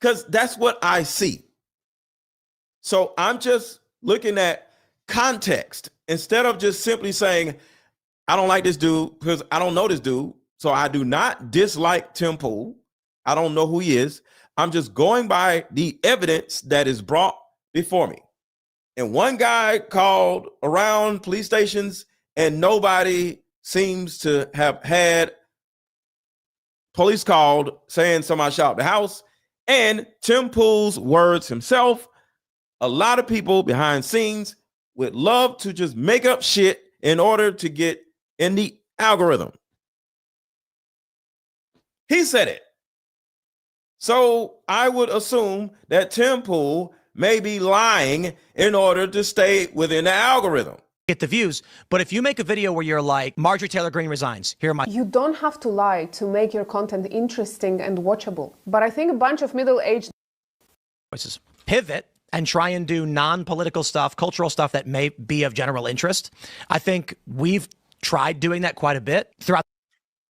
Because that's what I see. So I'm just looking at context instead of just simply saying, I don't like this dude because I don't know this dude. So I do not dislike Tim Pool. I don't know who he is. I'm just going by the evidence that is brought before me. And one guy called around police stations and nobody seems to have had police called saying somebody shot up the house. And Tim Pool's words himself, a lot of people behind scenes would love to just make up shit in order to get in the algorithm. He said it. So I would assume that Tim Pool may be lying in order to stay within the algorithm. Get the views. But if you make a video where you're like, Marjorie Taylor Greene resigns, here are my... You don't have to lie to make your content interesting and watchable. But I think a bunch of middle-aged... Pivot and try and do non-political stuff, cultural stuff that may be of general interest. I think we've tried doing that quite a bit throughout.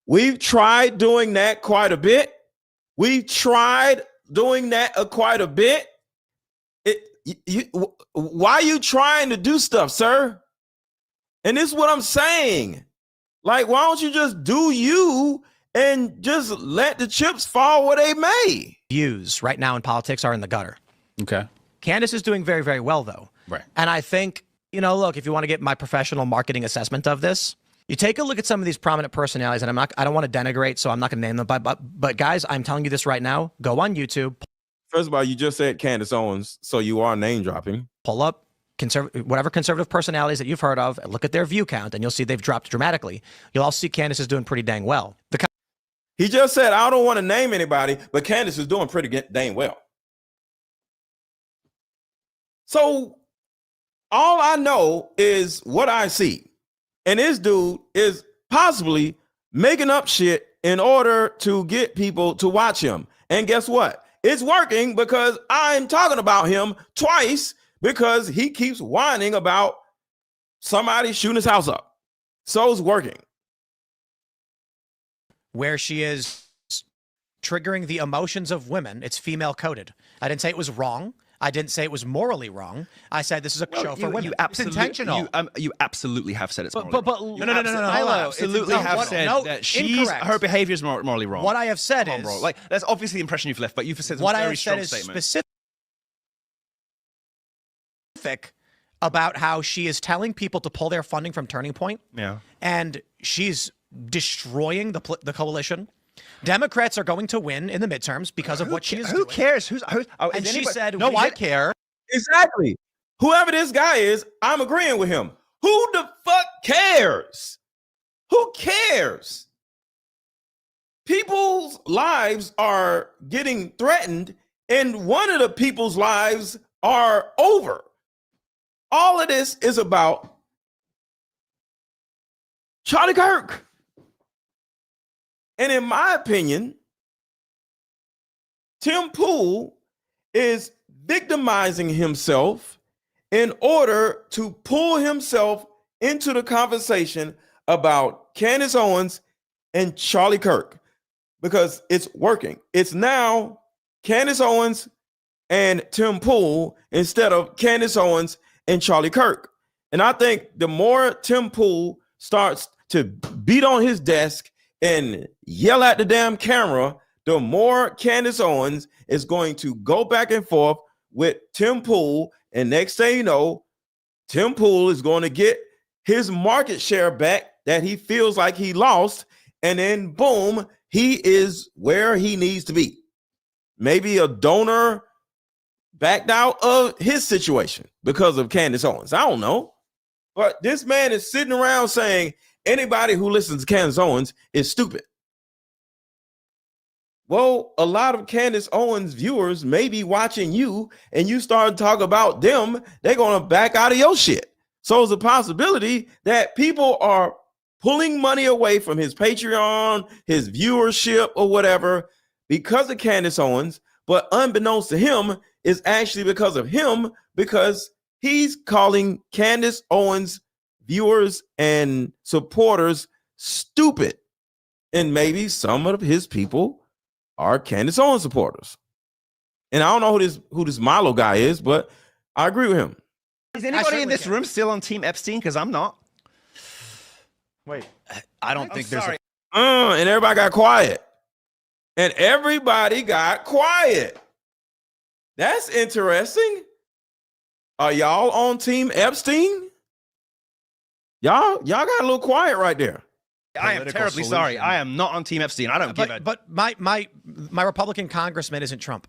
We've tried doing that quite a bit. We've tried doing that quite a bit. Why are you trying to do stuff, sir? And this is what I'm saying. Like, why don't you just do you and just let the chips fall where they may? Views right now in politics are in the gutter. Okay. Candace is doing very, very well, though. Right. And I think, you know, look, if you want to get my professional marketing assessment of this, you take a look at some of these prominent personalities, and I don't want to denigrate, so I'm not going to name them, but guys, I'm telling you this right now, go on YouTube. First of all, you just said Candace Owens, so you are name dropping. Pull up whatever conservative personalities that you've heard of, look at their view count, and you'll see they've dropped dramatically. You'll also see Candace is doing pretty dang well. He just said, I don't want to name anybody, but Candace is doing pretty dang well. So all I know is what I see. And this dude is possibly making up shit in order to get people to watch him. And guess what? It's working because I'm talking about him twice because he keeps whining about somebody shooting his house up. So it's working. Where she is triggering the emotions of women, it's female coded. I didn't say it was wrong. I didn't say it was morally wrong. I said this is a show for women. It's intentional. You absolutely have said it's morally wrong. No. I absolutely have said that her behavior is morally wrong. What I have said is... Like, that's obviously the impression you've left, but you've said some very strong statements. Specific about how she is telling people to pull their funding from Turning Point. Yeah. And she's destroying the coalition. Democrats are going to win in the midterms because of what she is doing. Who cares? And she said, no, I care. Exactly. Whoever this guy is, I'm agreeing with him. Who the fuck cares? Who cares? People's lives are getting threatened, and one of the people's lives are over. All of this is about Charlie Kirk. And in my opinion, Tim Pool is victimizing himself in order to pull himself into the conversation about Candace Owens and Charlie Kirk, because it's working. It's now Candace Owens and Tim Pool instead of Candace Owens and Charlie Kirk. And I think the more Tim Pool starts to beat on his desk and yell at the damn camera, the more Candace Owens is going to go back and forth with Tim Pool. And next thing you know, Tim Pool is going to get his market share back that he feels like he lost. And then boom, he is where he needs to be. Maybe a donor backed out of his situation because of Candace Owens. I don't know. But this man is sitting around saying anybody who listens to Candace Owens is stupid. Well, a lot of Candace Owens viewers may be watching you, and you start to talk about them, they're going to back out of your shit. So it's a possibility that people are pulling money away from his Patreon, his viewership, or whatever because of Candace Owens. But unbeknownst to him, is actually because of him, because he's calling Candace Owens viewers and supporters stupid. And maybe some of his people are Candace Owens supporters. And I don't know who this Milo guy is, but I agree with him. Is anybody in this room still on Team Epstein? Because I'm not. Wait. I don't think there's a... And everybody got quiet. And everybody got quiet. That's interesting. Are y'all on Team Epstein? Y'all got a little quiet right there. I am terribly sorry. I am not on Team Epstein. I don't give a... But my Republican congressman isn't Trump.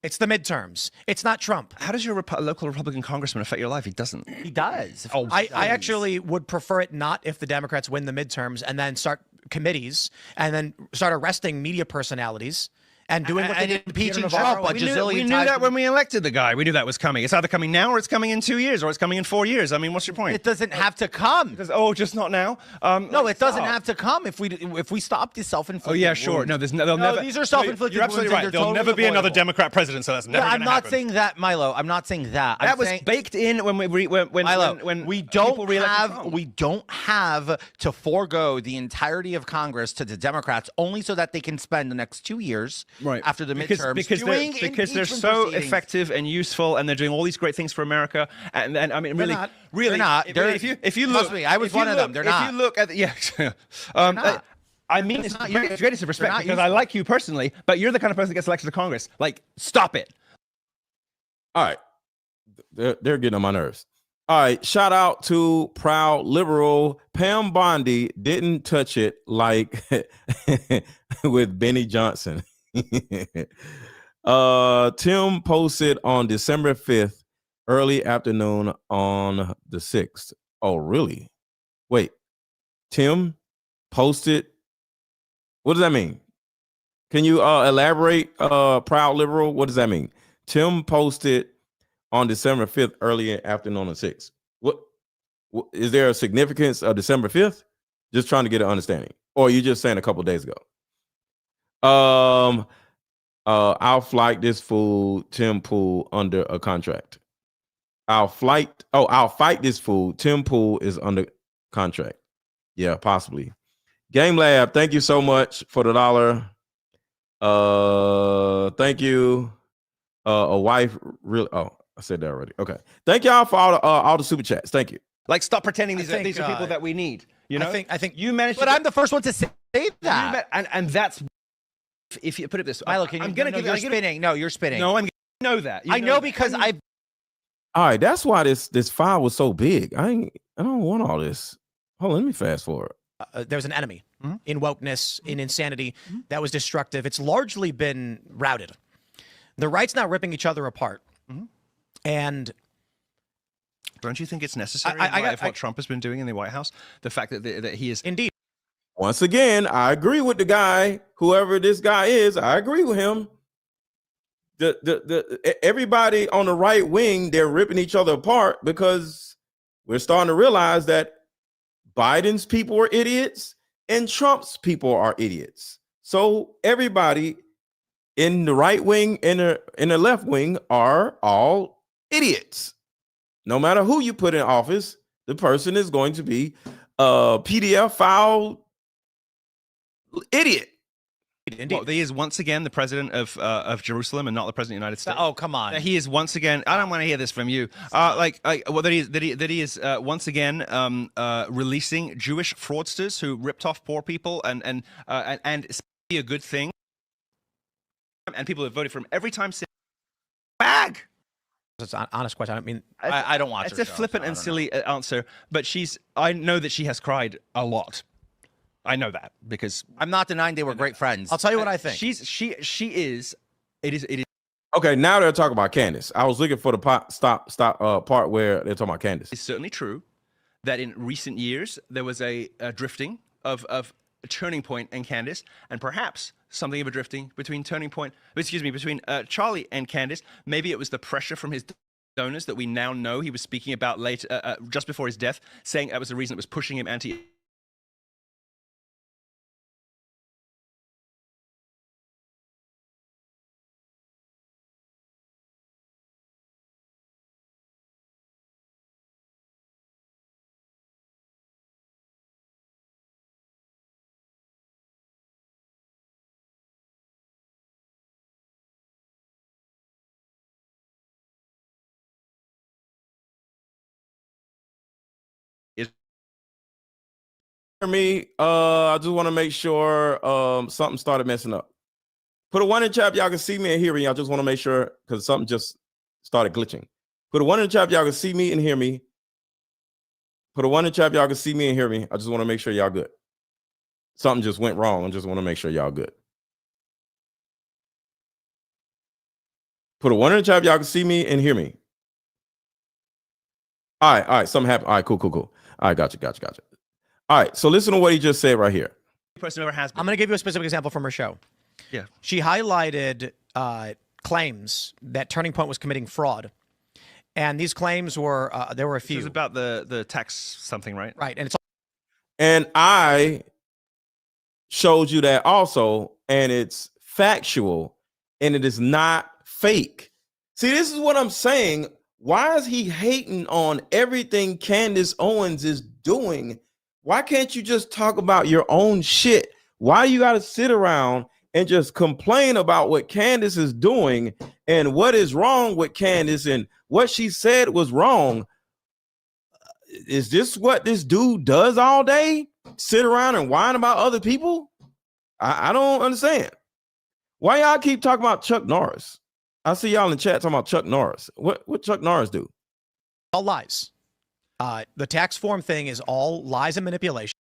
It's the midterms. It's not Trump. How does your local Republican congressman affect your life? He doesn't. He does. Oh, I actually would prefer it not if the Democrats win the midterms and then start committees and then start arresting media personalities and doing what they did impeaching Trump a gazillion times. We knew that when we elected the guy. We knew that was coming. It's either coming now or it's coming in 2 years or it's coming in 4 years. I mean, what's your point? It doesn't have to come. Just not now? No, it doesn't have to come if we stop these self-inflicted Oh, yeah, sure. No, they'll never... These are self-inflicted You're absolutely right. There'll never be another Democrat president, so that's never going to happen. I'm not saying that, Milo. I'm not saying that. That was baked in when we don't have to forego the entirety of Congress to the Democrats only so that they can spend the next 2 years after the midterms because they're so effective and useful, and they're doing all these great things for America. And I mean, really, they're not. If you look, trust me, I was one of them. They're not. If you look at I mean, it's greatest of respect because I like you personally, but you're the kind of person that gets elected to Congress. Like, stop it. All right, they're getting on my nerves. All right, shout out to proud liberal Pam Bondi. Didn't touch it like with Benny Johnson. Tim posted on December 5th, early afternoon on the 6th. Oh, really? Wait, Tim posted. What does that mean? Can you elaborate, proud liberal? What does that mean? Tim posted on December 5th, early afternoon on the 6th. What is there a significance of December 5th? Just trying to get an understanding. Or are you just saying a couple days ago? I'll flight this fool, Tim Pool, under a contract. I'll fight this fool. Tim Pool is under contract. Yeah, possibly. Game Lab, thank you so much for the $1. Thank you. A wife really. Oh, I said that already. Okay. Thank y'all for all the super chats. Thank you. Like, stop pretending these are people that we need. You know, I think you managed. But I'm the first one to say that. And that's if you put it this way. Milo, you're spinning. No, you're spinning. No, I'm know that. I know because I've. All right, that's why this file was so big. I don't want all this. Hold on, let me fast forward. There's an enemy in wokeness, in insanity that was destructive. It's largely been routed. The right's now ripping each other apart. And don't you think it's necessary in light of what Trump has been doing in the White House? The fact that he is indeed. Once again, I agree with the guy, whoever this guy is. I agree with him. Everybody on the right wing, they're ripping each other apart because we're starting to realize that Biden's people are idiots and Trump's people are idiots. So everybody in the right wing and in the left wing are all idiots. No matter who you put in office, the person is going to be a PDF file idiot. Well, he is once again the president of Jerusalem and not the president of the United States. Oh, come on! He is once again. I don't want to hear this from you. That he is once again releasing Jewish fraudsters who ripped off poor people and be a good thing. And people have voted for him every time. Bag. It's an honest question. I mean, I don't watch. It's a flippant and silly answer, but I know that she has cried a lot. I know that because I'm not denying they were great friends. I'll tell you what I think. She is. It is. Okay, now they're talking about Candace. I was looking for the part where they're talking about Candace. It's certainly true that in recent years there was a drifting of Turning Point and Candace, and perhaps something of a drifting between between Charlie and Candace. Maybe it was the pressure from his donors that we now know he was speaking about later, just before his death, saying that was the reason it was pushing him anti. Me, I just want to make sure something started messing up. Put a 1 in chat, y'all can see me and hear me. I just want to make sure because something just started glitching. Put a 1 in chat, y'all can see me and hear me. Put a 1 in chat, y'all can see me and hear me. I just want to make sure y'all good. Something just went wrong. I just want to make sure y'all good. Put a 1 in chat, y'all can see me and hear me. All right, something happened. All right, cool. All right, gotcha. All right, so listen to what he just said right here. Person ever has been. I'm going to give you a specific example from her show. Yeah. She highlighted claims that Turning Point was committing fraud. And these claims were, there were a few. This is about the tax something, right? Right. And I showed you that also, and it's factual, and it is not fake. See, this is what I'm saying. Why is he hating on everything Candace Owens is doing? Why can't you just talk about your own shit? Why you got to sit around and just complain about what Candace is doing and what is wrong with Candace and what she said was wrong? Is this what this dude does all day? Sit around and whine about other people? I don't understand. Why y'all keep talking about Chuck Norris? I see y'all in the chat talking about Chuck Norris. What Chuck Norris do? All lies. The tax form thing is all lies and manipulation.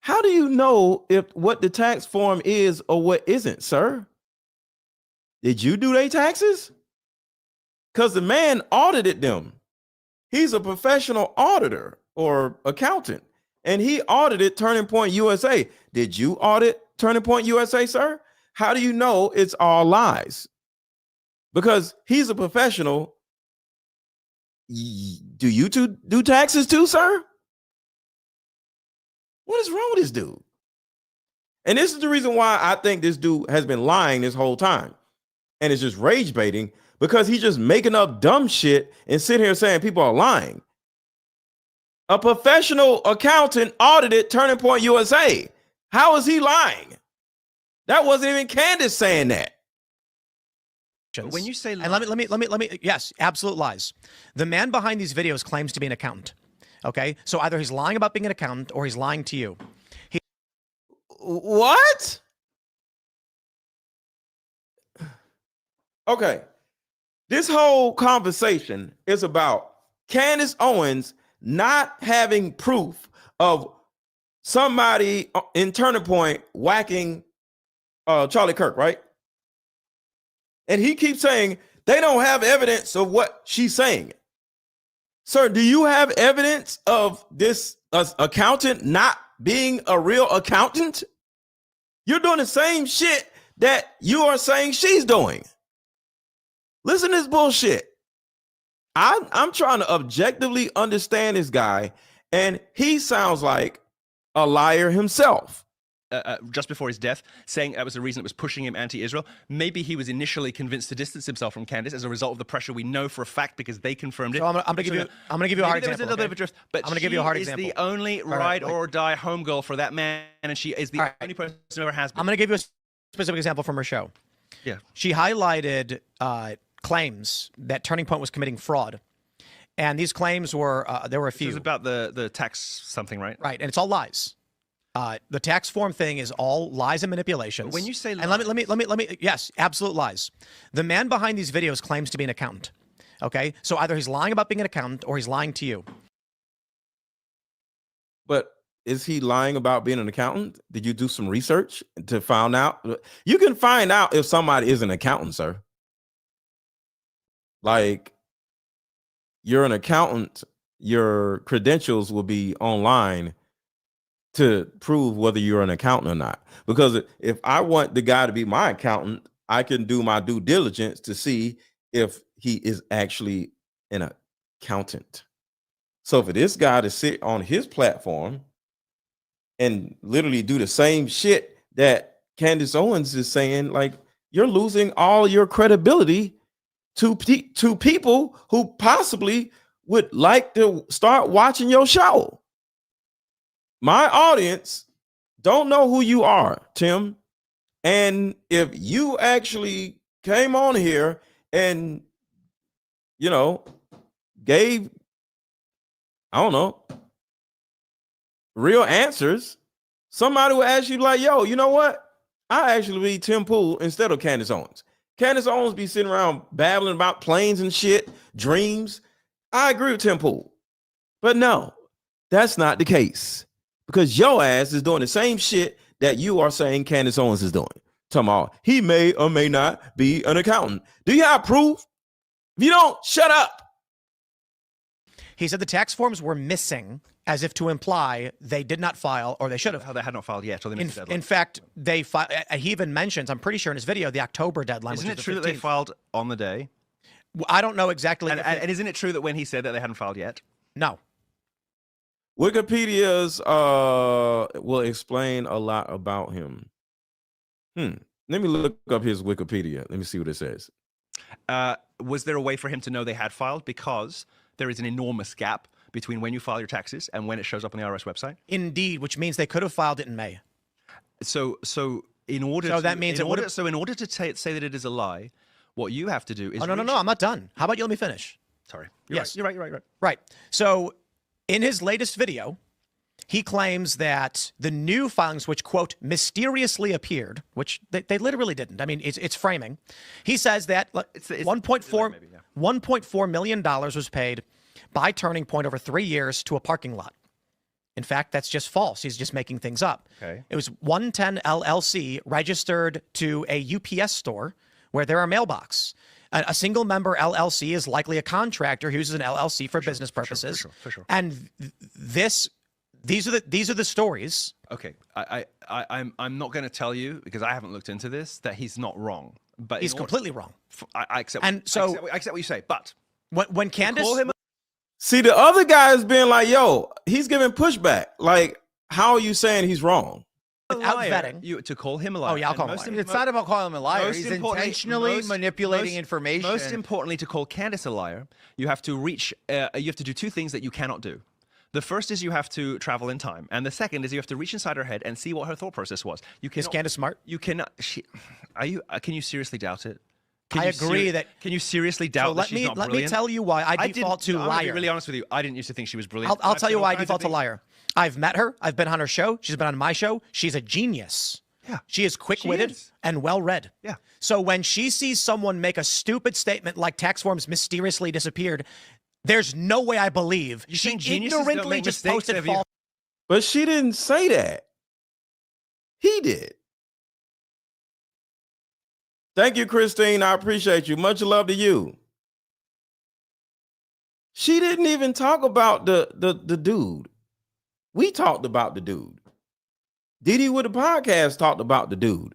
How do you know if what the tax form is or what isn't, sir? Did you do their taxes? Because the man audited them. He's a professional auditor or accountant, and he audited Turning Point USA. Did you audit Turning Point USA, sir? How do you know it's all lies? Because he's a professional. Do you two do taxes too, sir? What is wrong with this dude? And this is the reason why I think this dude has been lying this whole time. And it's just rage baiting because he's just making up dumb shit and sitting here saying people are lying. A professional accountant audited Turning Point USA. How is he lying? That wasn't even Candace saying that. When you say lies, and let me yes, absolute lies. The man behind these videos claims to be an accountant. Okay, so either he's lying about being an accountant or he's lying to you. What? Okay, This whole conversation is about Candace Owens not having proof of somebody in Turning Point whacking Charlie Kirk, right? And he keeps saying they don't have evidence of what she's saying. Sir, do you have evidence of this accountant not being a real accountant? You're doing the same shit that you are saying she's doing. Listen to this bullshit. I'm trying to objectively understand this guy, and he sounds like a liar himself. Just before his death, saying that was the reason it was pushing him anti-Israel. Maybe he was initially convinced to distance himself from Candace as a result of the pressure we know for a fact because they confirmed it. So I'm gonna give you a hard example. There was a little bit of a drift, but I'm gonna give you a hard example. She is the only ride or die homegirl for that man, and she is the only person who ever has been. I'm gonna give you a specific example from her show. Yeah, she highlighted claims that Turning Point was committing fraud, and these claims were there were a few. It was about the tax something, right? Right, and it's all lies. The tax form thing is all lies and manipulations. But when you say lies, and let me, yes, absolute lies. The man behind these videos claims to be an accountant. Okay, so either he's lying about being an accountant or he's lying to you. But is he lying about being an accountant? Did you do some research to find out? You can find out if somebody is an accountant, sir. Like, you're an accountant, your credentials will be online to prove whether you're an accountant or not. Because if I want the guy to be my accountant, I can do my due diligence to see if he is actually an accountant. So for this guy to sit on his platform and literally do the same shit that Candace Owens is saying, like, you're losing all your credibility to people who possibly would like to start watching your show. My audience don't know who you are, Tim. And if you actually came on here and, you know, gave, I don't know, real answers, somebody will ask you like, yo, you know what? I actually be Tim Pool instead of Candace Owens. Candace Owens be sitting around babbling about planes and shit, dreams. I agree with Tim Pool. But no, that's not the case. Because your ass is doing the same shit that you are saying Candace Owens is doing. Talking about he may or may not be an accountant. Do you have proof? If you don't, shut up. He said the tax forms were missing, as if to imply they did not file or they should have. How they had not filed yet, or they missed the deadline. In fact, they he even mentions, I'm pretty sure in his video, the October deadline. Isn't which it true that they filed on the day? I don't know exactly. And isn't it true that when he said that they hadn't filed yet? No. Wikipedia's will explain a lot about him. Let me look up his Wikipedia. Let me see what it says. Was there a way for him to know they had filed? Because there is an enormous gap between when you file your taxes and when it shows up on the IRS website. Indeed, which means they could have filed it in May. So in order so to, that means in order to say that it is a lie, what you have to do is no, I'm not done. How about you let me finish? Sorry. Yes. You're right. Right. So in his latest video, he claims that the new filings, which, quote, mysteriously appeared, which they literally didn't. I mean, it's framing. He says that $1.4 million was paid by Turning Point over 3 years to a parking lot. In fact, that's just false. He's just making things up. Okay. It was 110 LLC registered to a UPS store where there are mailbox. A single member LLC is likely a contractor who uses an LLC for business purposes. For sure. And these are the stories. Okay, I'm not going to tell you, because I haven't looked into this, that he's not wrong. But he's completely wrong. I accept. And so I accept what you say. But when Candace, see, the other guy is being like, yo, he's giving pushback. Like, how are you saying he's wrong? Without vetting, to call him a liar. Oh yeah, I'll call him a liar. It's not about calling him a liar. He's intentionally manipulating information. Most importantly, to call Candace a liar, you have to reach. You have to do two things that you cannot do. The first is you have to travel in time, and the second is you have to reach inside her head and see what her thought process was. Is Candace smart? You cannot. Are you? Can you seriously doubt it? I agree that. Can you seriously doubt that she's not brilliant? Let me tell you why I default to liar. I'm going to be really honest with you. I didn't used to think she was brilliant. I'll tell you why I default to liar. I've met her. I've been on her show. She's been on my show. She's a genius. Yeah. She is quick-witted and well-read. Yeah. So when she sees someone make a stupid statement like tax forms mysteriously disappeared, there's no way I believe she ignorantly just posted false. But she didn't say that. He did. Thank you, Christine. I appreciate you. Much love to you. She didn't even talk about the dude. We talked about the dude. Diddy with the podcast talked about the dude.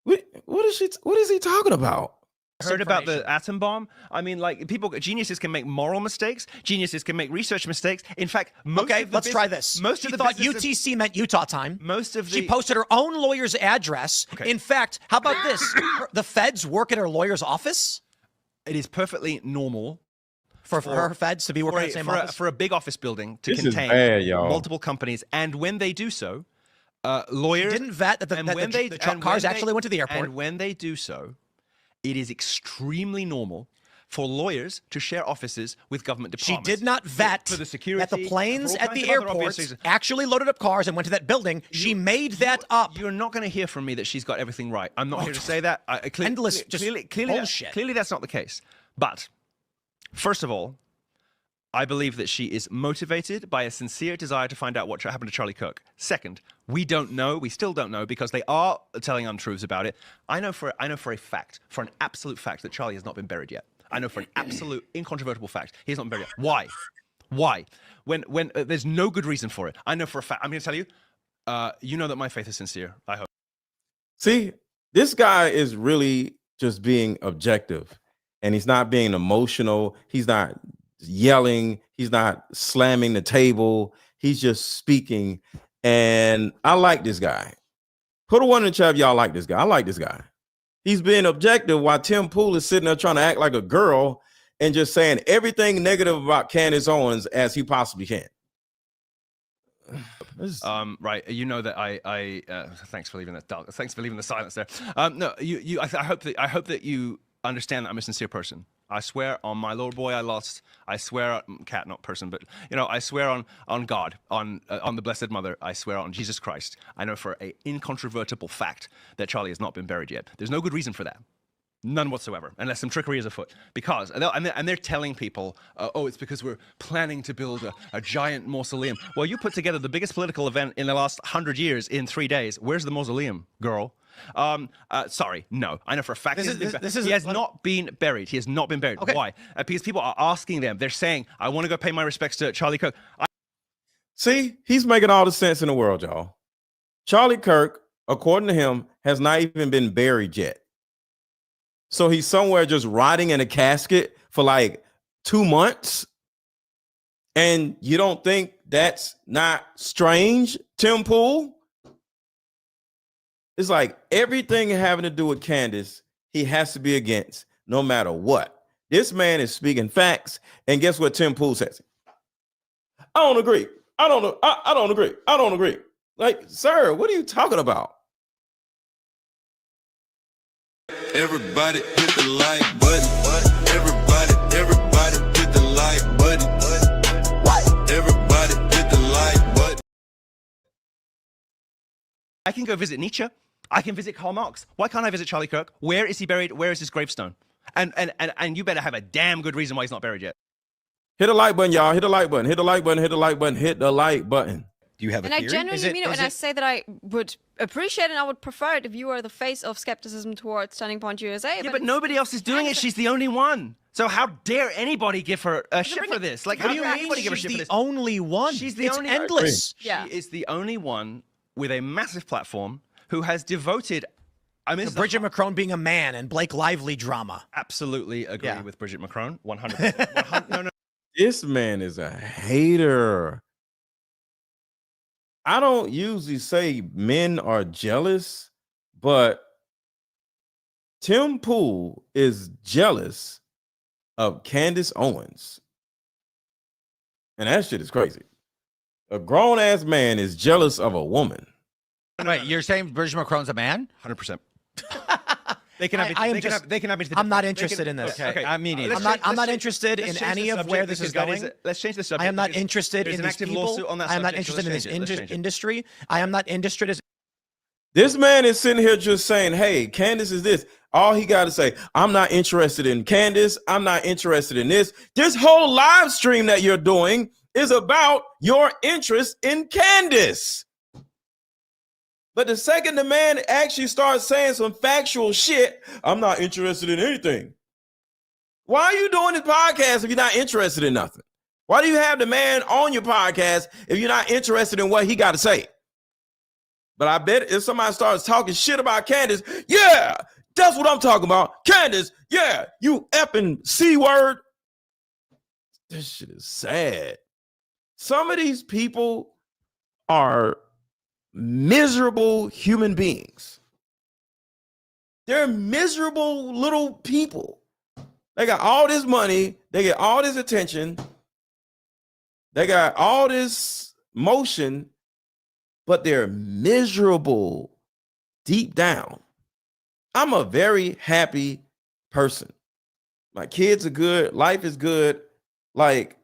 What is he talking about? Heard about the atom bomb? I mean, like, geniuses can make moral mistakes. Geniuses can make research mistakes. In fact, let's try this. Most of the thought UTC meant Utah time. She posted her own lawyer's address. Okay. In fact, how about this? The feds work at her lawyer's office. It is perfectly normal for her feds to be working at the same office. For a big office building to contain multiple companies, and when they do so, lawyers didn't vet that the truck cars actually went to the airport. And when they do so, it is extremely normal for lawyers to share offices with government departments. She did not vet for the security, that the planes at the airports actually loaded up cars and went to that building. She made that up. You're not going to hear from me that she's got everything right. I'm not here to say that. Clearly, bullshit. Clearly, that's not the case. But first of all, I believe that she is motivated by a sincere desire to find out what happened to Charlie Kirk. Second, we don't know. We still don't know because they are telling untruths about it. I know for a fact, for an absolute fact, that Charlie has not been buried yet. I know for an absolute, incontrovertible fact, he has not been buried yet. Why? Why? When there's no good reason for it. I know for a fact. I'm going to tell you. You know that my faith is sincere. I hope. See, this guy is really just being objective, and he's not being emotional. He's not yelling. He's not slamming the table. He's just speaking. And I like this guy. Put a 1 in the chat if y'all like this guy. I like this guy. He's being objective while Tim Pool is sitting there trying to act like a girl and just saying everything negative about Candace Owens as he possibly can. Right. You know that I thanks for leaving that dark. Thanks for leaving the silence there. No, I hope that you understand that I'm a sincere person. I swear on my Lord boy I lost. I swear, cat, not person, but I swear on God, on the Blessed Mother. I swear on Jesus Christ. I know for an incontrovertible fact that Charlie has not been buried yet. There's no good reason for that. None whatsoever, unless some trickery is afoot. Because, and they're telling people, oh, it's because we're planning to build a giant mausoleum. Well, you put together the biggest political event in the last 100 years in 3 days. Where's the mausoleum, girl? Sorry, no. I know for a fact he has not been buried. He has not been buried. Okay. Why? Because people are asking them. They're saying, I want to go pay my respects to Charlie Kirk. See, he's making all the sense in the world, y'all. Charlie Kirk, according to him, has not even been buried yet. So he's somewhere just rotting in a casket for like 2 months. And you don't think that's not strange, Tim Pool? It's like everything having to do with Candace, he has to be against no matter what. This man is speaking facts. And guess what Tim Pool says? I don't agree. I don't know. I don't agree. I don't agree. Like, sir, what are you talking about? Everybody hit the like button. Everybody hit the like button. Everybody hit the like button. I can go visit Nietzsche. I can visit Karl Marx. Why can't I visit Charlie Kirk? Where is he buried? Where is his gravestone? And you better have a damn good reason why he's not buried yet. Hit the like button, y'all. Hit the like button. Hit the like button. Hit the like button. Hit the like button. Do you have a theory? And I genuinely mean it when I say that I would appreciate and I would prefer it if you were the face of skepticism towards Turning Point USA. Yeah, but nobody else is doing it. She's the only one. So how dare anybody give her a shit for this? Like, how do you mean give her shit for this? Only one. She's the only endless. She is the only one with a massive platform who has devoted. I mean, Bridget Macron being a man and Blake Lively drama. Absolutely agree with Bridget Macron. 100%. No. This man is a hater. I don't usually say men are jealous, but Tim Pool is jealous of Candace Owens. And that shit is crazy. A grown-ass man is jealous of a woman. Wait, you're saying Bridget Macron's a man? 100%. They can have me. I'm not interested in this. Okay. I mean, I'm not interested in any of where this is going. Let's change the subject. I am not interested in these people. Lawsuit on that I am not subject, interested in this industry. I am not interested This man is sitting here just saying, hey, Candace is this. All he got to say, I'm not interested in Candace. I'm not interested in this. This whole live stream that you're doing is about your interest in Candace. But the second the man actually starts saying some factual shit, I'm not interested in anything. Why are you doing this podcast if you're not interested in nothing? Why do you have the man on your podcast if you're not interested in what he got to say? But I bet if somebody starts talking shit about Candace, yeah, that's what I'm talking about. Candace, yeah, you effing C word. This shit is sad. Some of these people are miserable human beings. They're miserable little people. They got all this money. They get all this attention. They got all this motion, but they're miserable deep down. I'm a very happy person. My kids are good. Life is good. Like,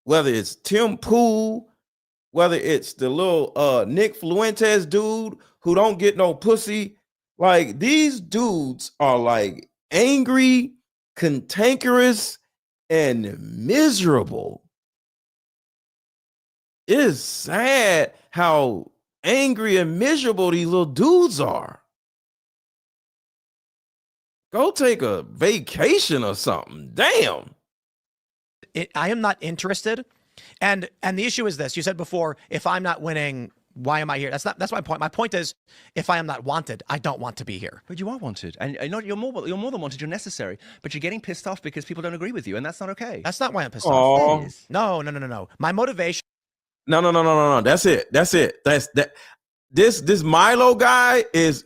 whether it's Tim Pool, whether it's the little Nick Fuentes dude who don't get no pussy, like, these dudes are like angry, cantankerous, and miserable. It is sad how angry and miserable these little dudes are. Go take a vacation or something. Damn. I am not interested. And the issue is this. You said before, if I'm not winning, why am I here? That's my point. My point is, if I am not wanted, I don't want to be here. But you are wanted, and you're more than wanted. You're necessary, but you're getting pissed off because people don't agree with you, and that's not okay. That's not why I'm pissed off. No. My motivation. No. That's it. This Milo guy is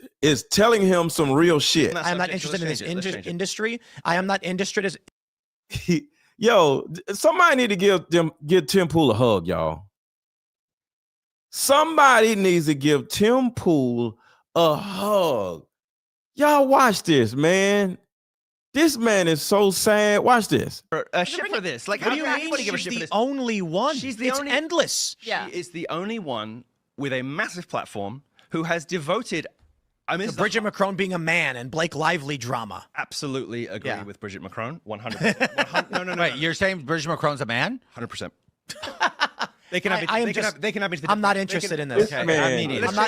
telling him some real shit. I am not interested in this industry. I am not interested as. Yo, somebody need to give Tim Pool a hug, y'all. Somebody needs to give Tim Pool a hug. Y'all watch this, man. This man is so sad. Watch this. Shit for this. Like, what do you mean? She's the only one. It's endless. Yeah. She is the only one with a massive platform who has devoted. I mean, Bridget Macron being a man and Blake Lively drama. Absolutely agree with Bridget Macron. 100%. No. Wait, you're saying Bridget Macron's a man? 100%. They can have me. I'm not interested in this. Okay.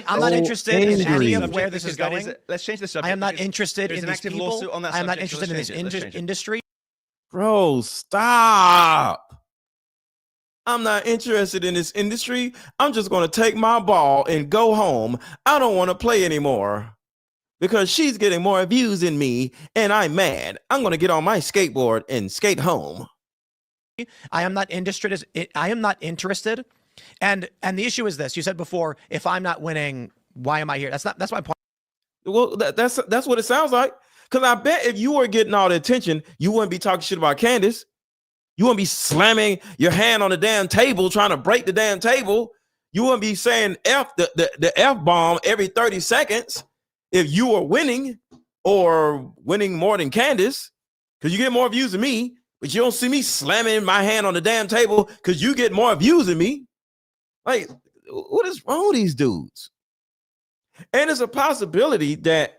I'm not interested in any of where this is going. Let's change the subject. I am not interested in an these active people. lawsuit on that I am not subject, so interested in let's this change it. industry. Bro, stop. I'm not interested in this industry. I'm just going to take my ball and go home. I don't want to play anymore because she's getting more views than me and I'm mad. I'm going to get on my skateboard and skate home. I am not interested. I am not interested. And the issue is this. You said before, if I'm not winning, why am I here? That's my point. Well, that's what it sounds like. Because I bet if you were getting all the attention, you wouldn't be talking shit about Candace. You wouldn't be slamming your hand on the damn table, trying to break the damn table. You wouldn't be saying the F-bomb every 30 seconds if you were winning or winning more than Candace, because you get more views than me, but you don't see me slamming my hand on the damn table because you get more views than me. Like, what is wrong with these dudes? And it's a possibility that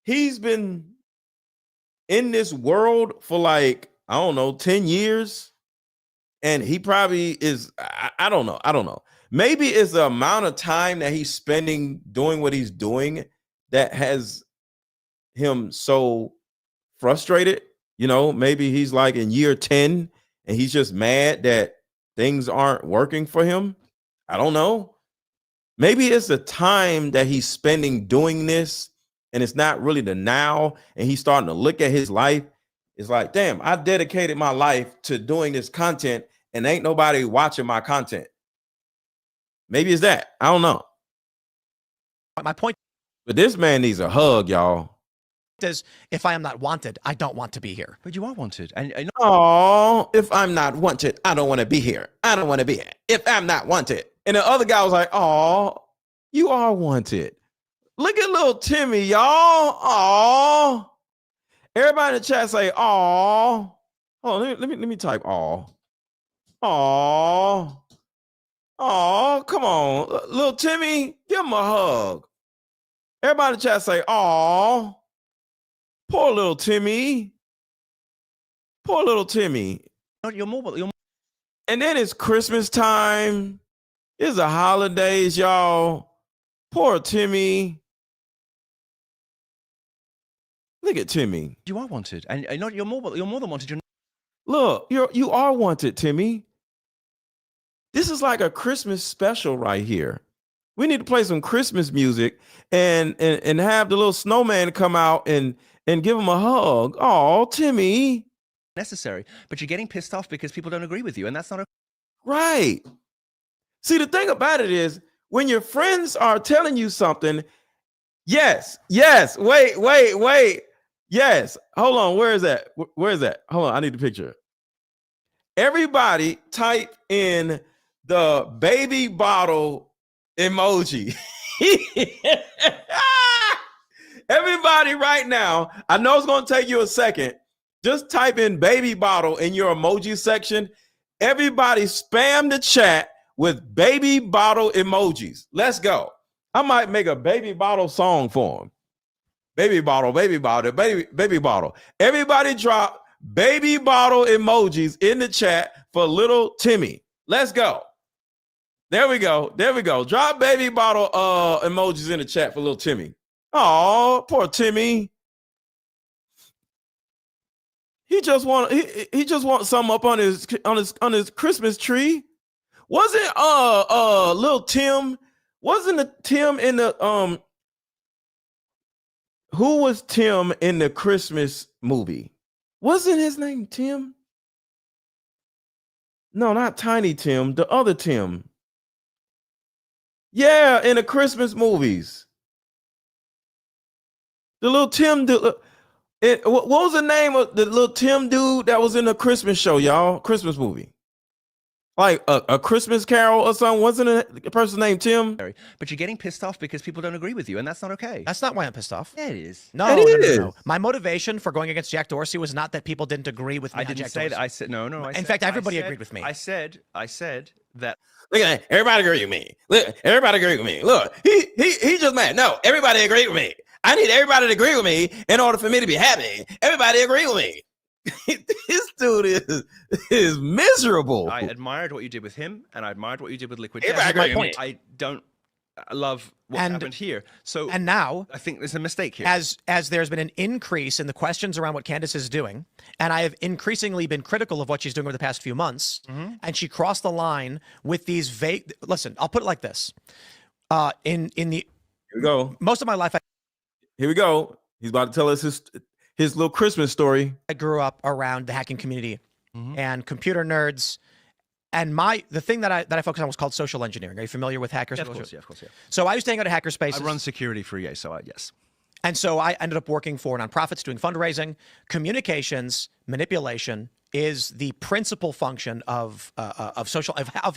he's been in this world for like, I don't know, 10 years. And he probably is, I don't know. Maybe it's the amount of time that he's spending doing what he's doing that has him so frustrated. You know, maybe he's like in year 10 and he's just mad that things aren't working for him. I don't know. Maybe it's the time that he's spending doing this and it's not really the now. And he's starting to look at his life. It's like, damn, I dedicated my life to doing this content and ain't nobody watching my content. Maybe it's that. I don't know. My point. But this man needs a hug, y'all. Is if I am not wanted, I don't want to be here. But you are wanted. And oh, if I'm not wanted, I don't want to be here. I don't want to be here. If I'm not wanted. And the other guy was like, oh, you are wanted. Look at little Timmy, y'all. Oh, everybody in the chat say, oh. Oh, let me type oh. Oh, come Come on, little Timmy, give him a hug. Everybody in the chat say, "Aw, poor little Timmy. Poor little Timmy." You're more. And then it's Christmas time. It's the holidays, y'all. Poor Timmy. Look at Timmy. You are wanted, and you're more than wanted. Look, you are wanted, Timmy. This is like a Christmas special right here. We need to play some Christmas music and have the little snowman come out and give him a hug. Oh, Timmy. Necessary, but you're getting pissed off because people don't agree with you, and that's not right. See, the thing about it is when your friends are telling you something, yes, wait. Yes, hold on. Where is that? Hold on, I need the picture. Everybody type in the baby bottle emoji. Everybody right now, I know it's going to take you a second. Just type in baby bottle in your emoji section. Everybody spam the chat with baby bottle emojis. Let's go. I might make a baby bottle song for him. Baby bottle, baby bottle, baby bottle. Everybody drop baby bottle emojis in the chat for little Timmy. Let's go. There we go. Drop baby bottle emojis in the chat for little Timmy. Oh, poor Timmy. He just want something up on his Christmas tree. Wasn't little Tim? Wasn't the Tim in the who was Tim in the Christmas movie? Wasn't his name Tim? No, not Tiny Tim, the other Tim. Yeah, in the Christmas movies. The little Tim dude. What was the name of the little Tim dude that was in the Christmas show, y'all? Christmas movie. Like a Christmas Carol or something. Wasn't it a person named Tim? But you're getting pissed off because people don't agree with you, and that's not okay. That's not why I'm pissed off. Yeah, it is. No. My motivation for going against Jack Dorsey was not that people didn't agree with me. I didn't say that. I said no. In fact, everybody agreed with me. I said that. Look at that. Everybody agree with me. Look, everybody agree with me. Look, he just mad. No, everybody agree with me. I need everybody to agree with me in order for me to be happy. Everybody agree with me. This dude is miserable. I admired what you did with him, and I admired what you did with Liquid. That's my point. I don't love what happened here. So, and now I think there's a mistake here. As there's been an increase in the questions around what Candace is doing, and I have increasingly been critical of what she's doing over the past few months, and she crossed the line with these vague. Listen, I'll put it like this: in the here we go. Most of my life, here we go. He's about to tell us his little Christmas story. I grew up around the hacking community and computer nerds, and the thing that I focused on was called social engineering. Are you familiar with hackers? Yeah, of course, yeah. So I used to hang out at hackerspaces. I run security for EA, so yes. And so I ended up working for nonprofits, doing fundraising. Communications manipulation is the principal function of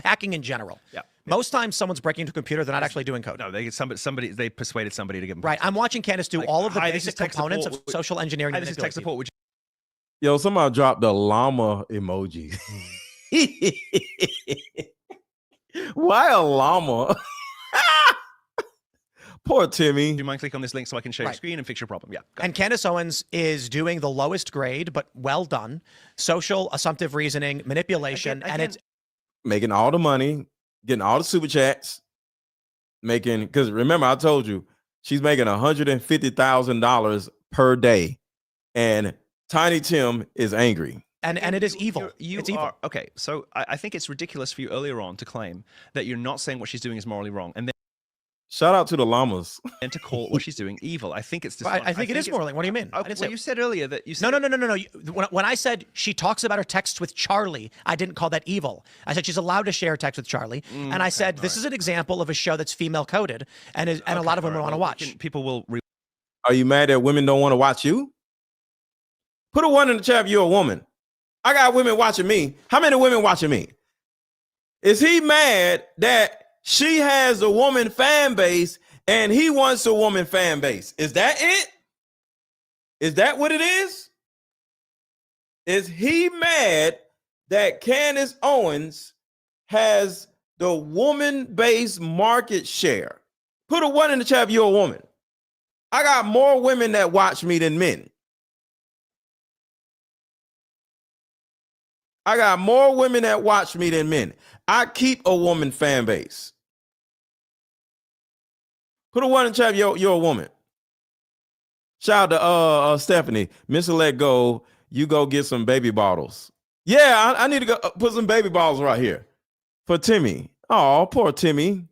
hacking in general. Yeah. Most times, someone's breaking into a computer; they're not actually doing code. No, they persuaded somebody to give them. Right. I'm watching Candace do all of the basic components of social engineering. This is tech support. Yo, somebody dropped the llama emoji. Why a llama? Poor Timmy. Do you mind click on this link so I can share your screen and fix your problem? Yeah. And Candace Owens is doing the lowest grade, but well done, social assumptive reasoning, manipulation, and it's making all the money, getting all the super chats, because remember I told you she's making $150,000 per day, and Tiny Tim is angry. And it is evil. It's evil. Okay, so I think it's ridiculous for you earlier on to claim that you're not saying what she's doing is morally wrong, and then shout out to the llamas. And to call what she's doing evil. I think it's I think it is morally. What do you mean? You said earlier that you said No. When I said she talks about her texts with Charlie, I didn't call that evil. I said she's allowed to share text with Charlie, and I said this is an example of a show that's female coded, and a lot of women want to watch. People will. Are you mad that women don't want to watch you? Put a 1 in the chat if you're a woman. I got women watching me. How many women watching me? Is he mad that she has a woman fan base and he wants a woman fan base? Is that it? Is that what it is? Is he mad that Candace Owens has the woman-based market share. Put a 1 in the chat if you're a woman. I got more women that watch me than men. I got more women that watch me than men. I keep a woman fan base. Put a 1 in the chat if you're a woman. Shout out to Stephanie. Mr. Let Go. You go get some baby bottles. Yeah, I need to go put some baby bottles right here for Timmy. Oh, poor Timmy.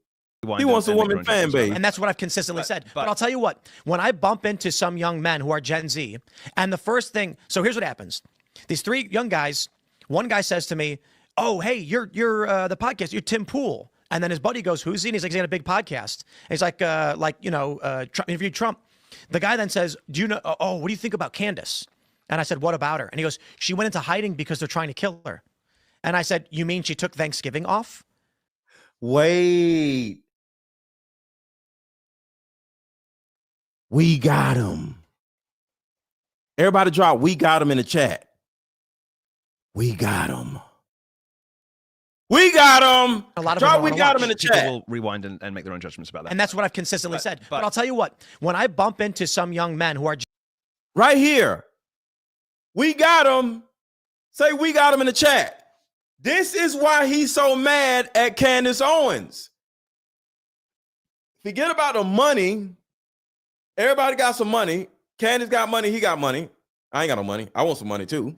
He wants a woman fan base. And that's what I've consistently said. But I'll tell you what, when I bump into some young men who are Gen Z, and the first thing, so here's what happens. These 3 young guys, one guy says to me, oh, hey, you're the podcast, you're Tim Pool. And then his buddy goes, who's he? And he's like, he's got a big podcast. And he's like Trump, interviewed Trump. The guy then says, do you know, oh, what do you think about Candace? And I said, what about her? And he goes, she went into hiding because they're trying to kill her. And I said, you mean she took Thanksgiving off? Wait. We got him. Everybody drop, we got him in the chat. We got him. We got him. A lot of drop, we got him in the chat. People will rewind and make their own judgments about that. And that's what I've consistently said. But I'll tell you what, when I bump into some young men who are right here, we got him. Say we got him in the chat. This is why he's so mad at Candace Owens. Forget about the money. Everybody got some money. Candace got money. He got money. I ain't got no money. I want some money too.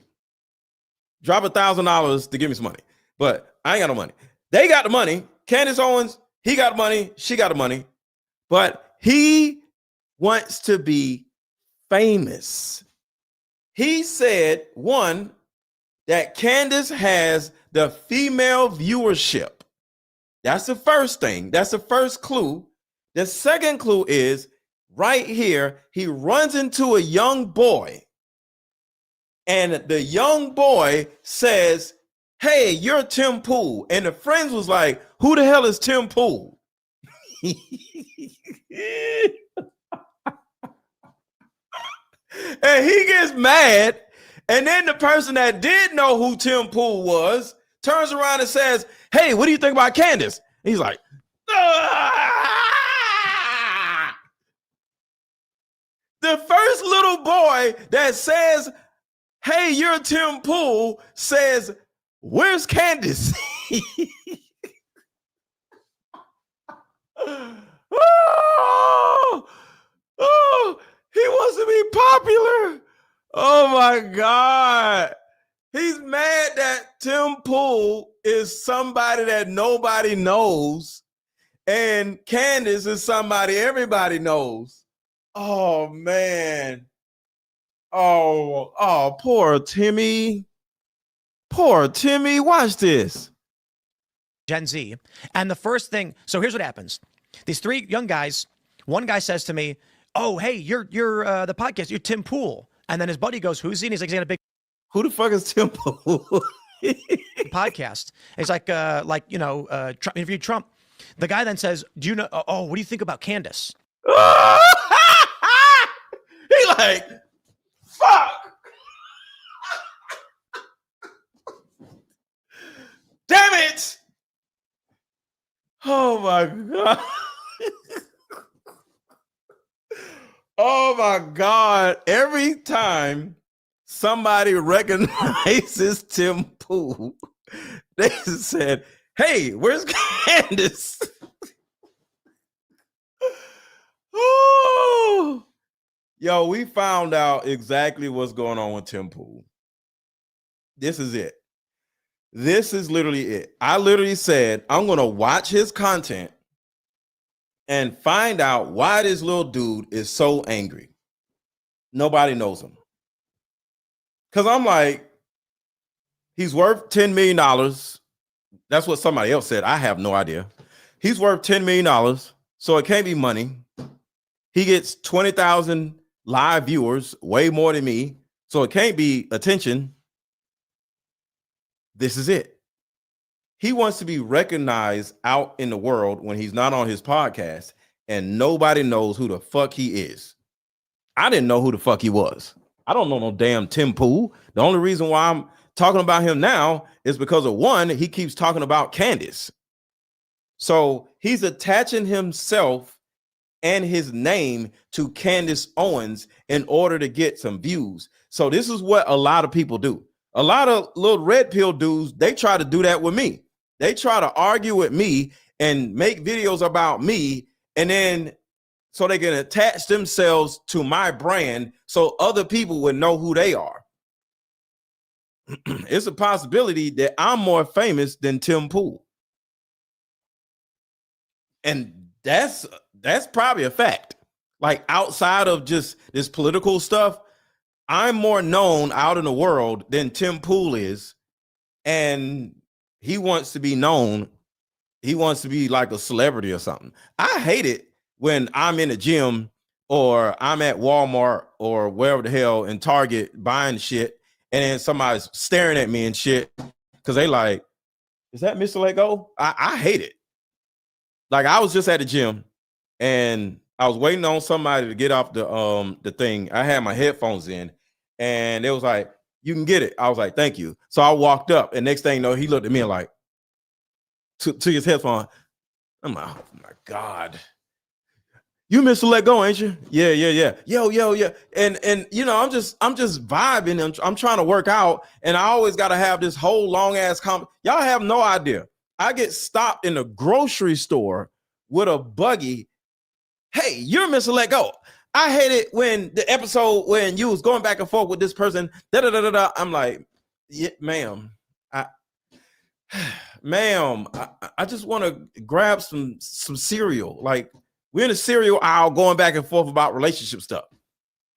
Drop $1,000 to give me some money. But I ain't got no money. They got the money. Candace Owens, he got the money. She got the money. But he wants to be famous. He said, 1, that Candace has the female viewership. That's the first thing. That's the first clue. The second clue is right here. He runs into a young boy. And the young boy says, hey, you're Tim Pool. And the friends was like, who the hell is Tim Pool? And he gets mad. And then the person that did know who Tim Pool was turns around and says, hey, what do you think about Candace? And he's like, ah! The first little boy that says, hey, you're Tim Pool, says, where's Candace? He wants to be popular. Oh my God. He's mad that Tim Pool is somebody that nobody knows, and Candace is somebody everybody knows. Oh man. Oh, poor Timmy. Poor Timmy. Watch this. Gen Z. And the first thing, so here's what happens. These 3 young guys, one guy says to me, oh, hey, you're the podcast, you're Tim Pool. And then his buddy goes, who's he? And he's like, he's got a big, who the fuck is Tim Pool? podcast. He's like Trump, interviewed Trump. The guy then says, do you know, oh, what do you think about Candace? He like, fuck. Damn it. Oh my God. Oh my God. Every time somebody recognizes Tim Pool, they said, hey, where's Candace? Oh, yo, we found out exactly what's going on with Tim Pool. This is it. This is literally it. I literally said, I'm going to watch his content and find out why this little dude is so angry. Nobody knows him. Because I'm like, he's worth $10 million. That's what somebody else said. I have no idea. He's worth $10 million, so it can't be money. He gets 20,000 live viewers, way more than me, so it can't be attention. This is it. He wants to be recognized out in the world when he's not on his podcast, and nobody knows who the fuck he is. I didn't know who the fuck he was. I don't know no damn Tim Pool. The only reason why I'm talking about him now is because of, 1, he keeps talking about Candace. So he's attaching himself and his name to Candace Owens in order to get some views. So this is what a lot of people do. A lot of little red pill dudes, they try to do that with me. They try to argue with me and make videos about me, and then so they can attach themselves to my brand so other people would know who they are. It's a possibility that I'm more famous than Tim Pool. And that's probably a fact. Like outside of just this political stuff, I'm more known out in the world than Tim Pool is. And he wants to be known. He wants to be like a celebrity or something. I hate it when I'm in a gym or I'm at Walmart or wherever the hell in Target buying shit, and then somebody's staring at me and shit because they like, is that Mr. Lego? I hate it. Like I was just at the gym and I was waiting on somebody to get off the thing. I had my headphones in and it was like, you can get it. I was like, thank you. So I walked up and next thing you know, he looked at me like to his headphone. I'm like, oh my God. You Mr. Let Go, ain't you? Yeah. Yo. And you know, I'm just vibing. I'm trying to work out, and I always gotta have this whole long ass Y'all have no idea. I get stopped in the grocery store with a buggy. Hey, you're Mr. Let Go. I hate it when the episode when you was going back and forth with this person. I'm like, yeah, ma'am. Ma'am, I just want to grab some cereal. Like, we're in a cereal aisle going back and forth about relationship stuff.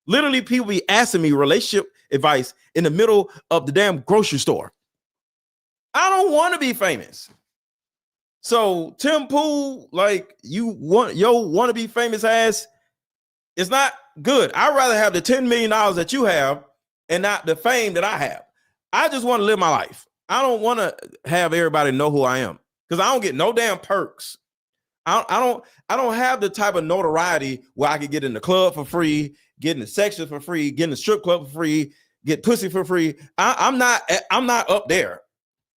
Literally, people be asking me relationship advice in the middle of the damn grocery store. I don't want to be famous. So Tim Pool, like you want to be famous ass, it's not good. I'd rather have the $10 million that you have and not the fame that I have. I just want to live my life. I don't want to have everybody know who I am because I don't get no damn perks. I don't have the type of notoriety where I could get in the club for free, get in the section for free, get in the strip club for free, get pussy for free. I'm not up there.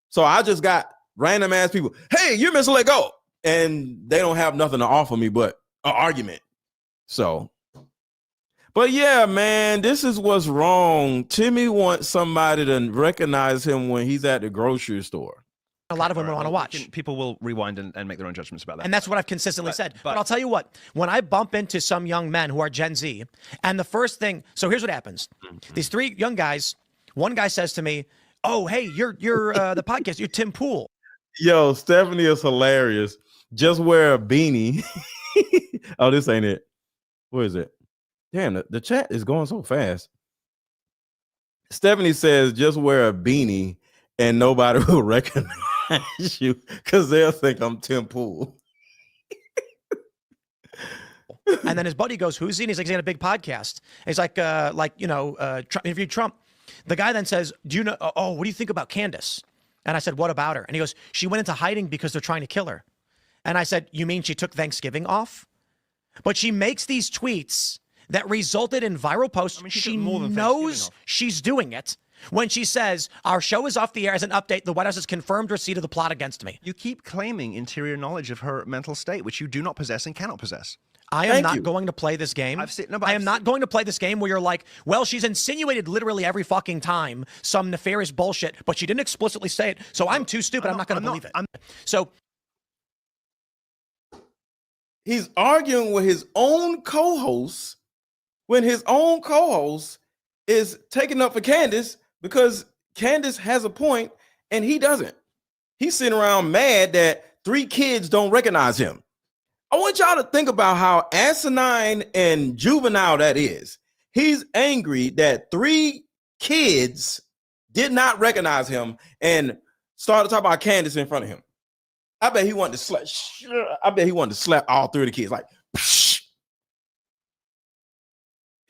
So I just got random ass people. Hey, you're Mr. Let Go. And they don't have nothing to offer me but an argument. So, but yeah, man, this is what's wrong. Timmy wants somebody to recognize him when he's at the grocery store. A lot of women want to watch. People will rewind and make their own judgments about that. And that's what I've consistently said. But I'll tell you what, when I bump into some young men who are Gen Z, and the first thing, so here's what happens. These three young guys, one guy says to me, oh, hey, you're the podcast, you're Tim Pool. Yo, Stephanie is hilarious. Just wear a beanie. Oh, this ain't it. Where is it? Damn, the chat is going so fast. Stephanie says, just wear a beanie and nobody will recognize you because they'll think I'm Tim Pool. And then his buddy goes, who's he? And he's like, he's got a big podcast. And he's like, Trump interviewed Trump. The guy then says, do you know, oh, what do you think about Candace? And I said, what about her? And he goes, she went into hiding because they're trying to kill her. And I said, you mean she took Thanksgiving off? But she makes these tweets that resulted in viral posts. I mean, she knows she's doing it. When she says, our show is off the air as an update, the White House has confirmed receipt of the plot against me. You keep claiming interior knowledge of her mental state, which you do not possess and cannot possess. I am not going to play this game. I am not going to play this game where you're like, well, she's insinuated literally every fucking time some nefarious bullshit, but she didn't explicitly say it, so I'm too stupid. I'm not going to believe it. So he's arguing with his own co-host when his own co-host is taking up for Candace because Candace has a point and he doesn't. He's sitting around mad that 3 kids don't recognize him. I want y'all to think about how asinine and juvenile that is. He's angry that 3 kids did not recognize him and started talking about Candace in front of him. I bet he wanted to slap. I bet he wanted to slap all 3 of the kids. Like, psh.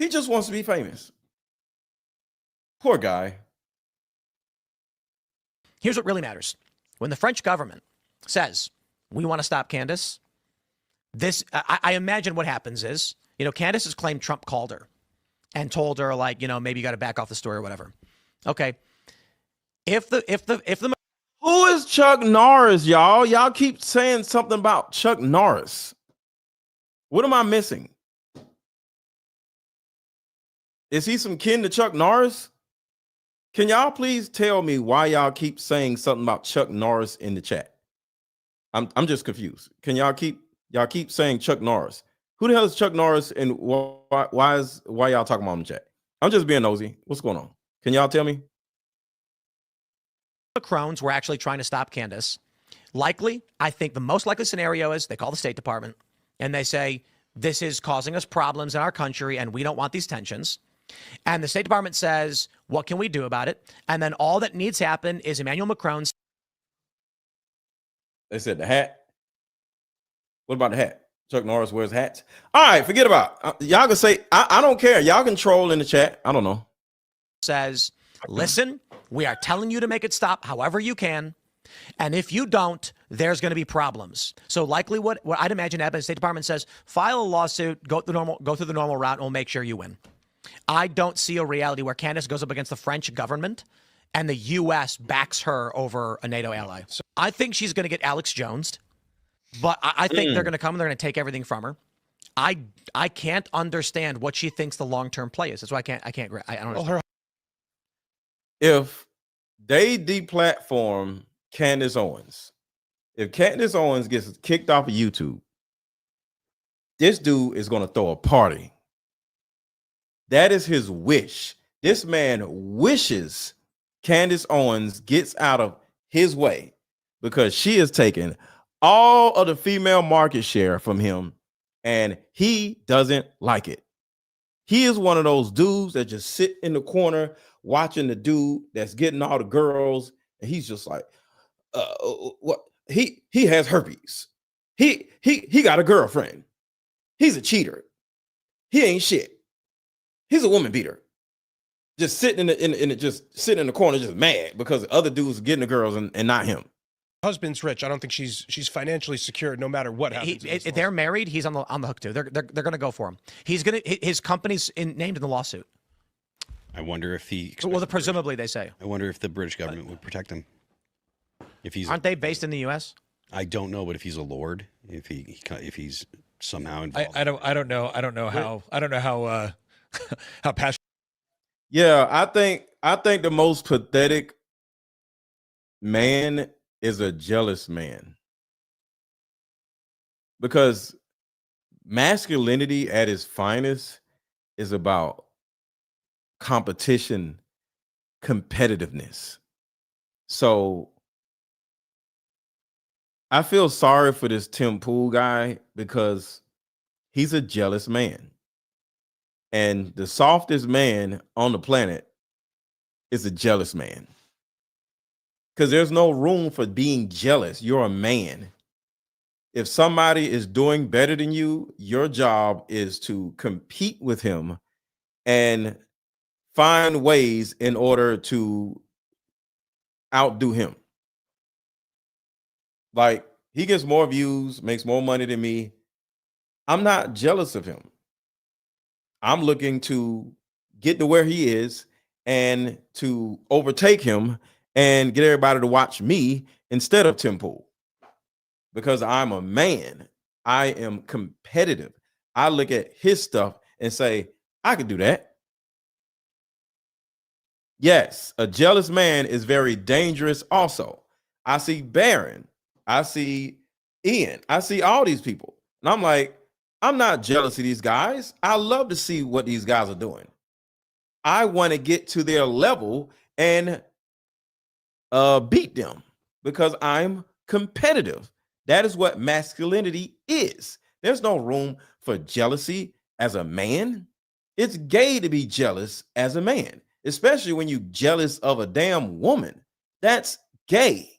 He just wants to be famous. Poor guy. Here's what really matters. When the French government says, we want to stop Candace, I imagine what happens is, Candace has claimed Trump called her and told her, like, maybe you got to back off the story or whatever. Okay. If the who is Chuck Norris, y'all. Y'all keep saying something about Chuck Norris. What am I missing? Is he some kin to Chuck Norris? Can y'all please tell me why y'all keep saying something about Chuck Norris in the chat? I'm just confused. Can y'all keep saying Chuck Norris? Who the hell is Chuck Norris, and why y'all talking about him in the chat? I'm just being nosy. What's going on? Can y'all tell me? The Crones were actually trying to stop Candace. Likely, I think the most likely scenario is they call the State Department and they say, this is causing us problems in our country and we don't want these tensions. And the State Department says, what can we do about it? And then all that needs to happen is Emmanuel Macron. They said the hat. What about the hat? Chuck Norris wears hats. All right, forget about it. Y'all can say, I don't care. Y'all can troll in the chat. I don't know. Says, listen, we are telling you to make it stop however you can. And if you don't, there's going to be problems. So likely what I'd imagine happens, the State Department says, file a lawsuit, go through the normal route, and we'll make sure you win. I don't see a reality where Candace goes up against the French government and the U.S. backs her over a NATO ally. So I think she's going to get Alex Jonesed, but I think they're going to come and they're going to take everything from her. I can't understand what she thinks the long-term play is. That's why I don't understand. If they deplatform Candace Owens, if Candace Owens gets kicked off of YouTube, this dude is going to throw a party. That is his wish. This man wishes Candace Owens gets out of his way because she is taking all of the female market share from him and he doesn't like it. He is one of those dudes that just sit in the corner watching the dude that's getting all the girls, and he's just like, what? He has herpes. He got a girlfriend. He's a cheater. He ain't shit. He's a woman beater. Just sitting in the corner, just mad because the other dudes are getting the girls and not him. Husband's rich. I don't think she's financially secure no matter what happens. If they're married, he's on the hook too. They're going to go for him. His company's named in the lawsuit. I wonder if he. Well, presumably they say. I wonder if the British government would protect him. If he's. Aren't they based in the U.S.? I don't know, but if he's a lord, if he's somehow involved. I don't know how how passionate. Yeah, I think the most pathetic man is a jealous man. Because masculinity at its finest is about competition, competitiveness. So I feel sorry for this Tim Pool guy because he's a jealous man. And the softest man on the planet is a jealous man. Because there's no room for being jealous. You're a man. If somebody is doing better than you, your job is to compete with him and find ways in order to outdo him. Like, he gets more views, makes more money than me. I'm not jealous of him. I'm looking to get to where he is and to overtake him and get everybody to watch me instead of Tim Pool. Because I'm a man. I am competitive. I look at his stuff and say, I could do that. Yes, a jealous man is very dangerous also. I see Barron. I see Ian. I see all these people. And I'm like, I'm not jealous of these guys. I love to see what these guys are doing. I want to get to their level and beat them because I'm competitive. That is what masculinity is. There's no room for jealousy as a man. It's gay to be jealous as a man, especially when you're jealous of a damn woman. That's gay.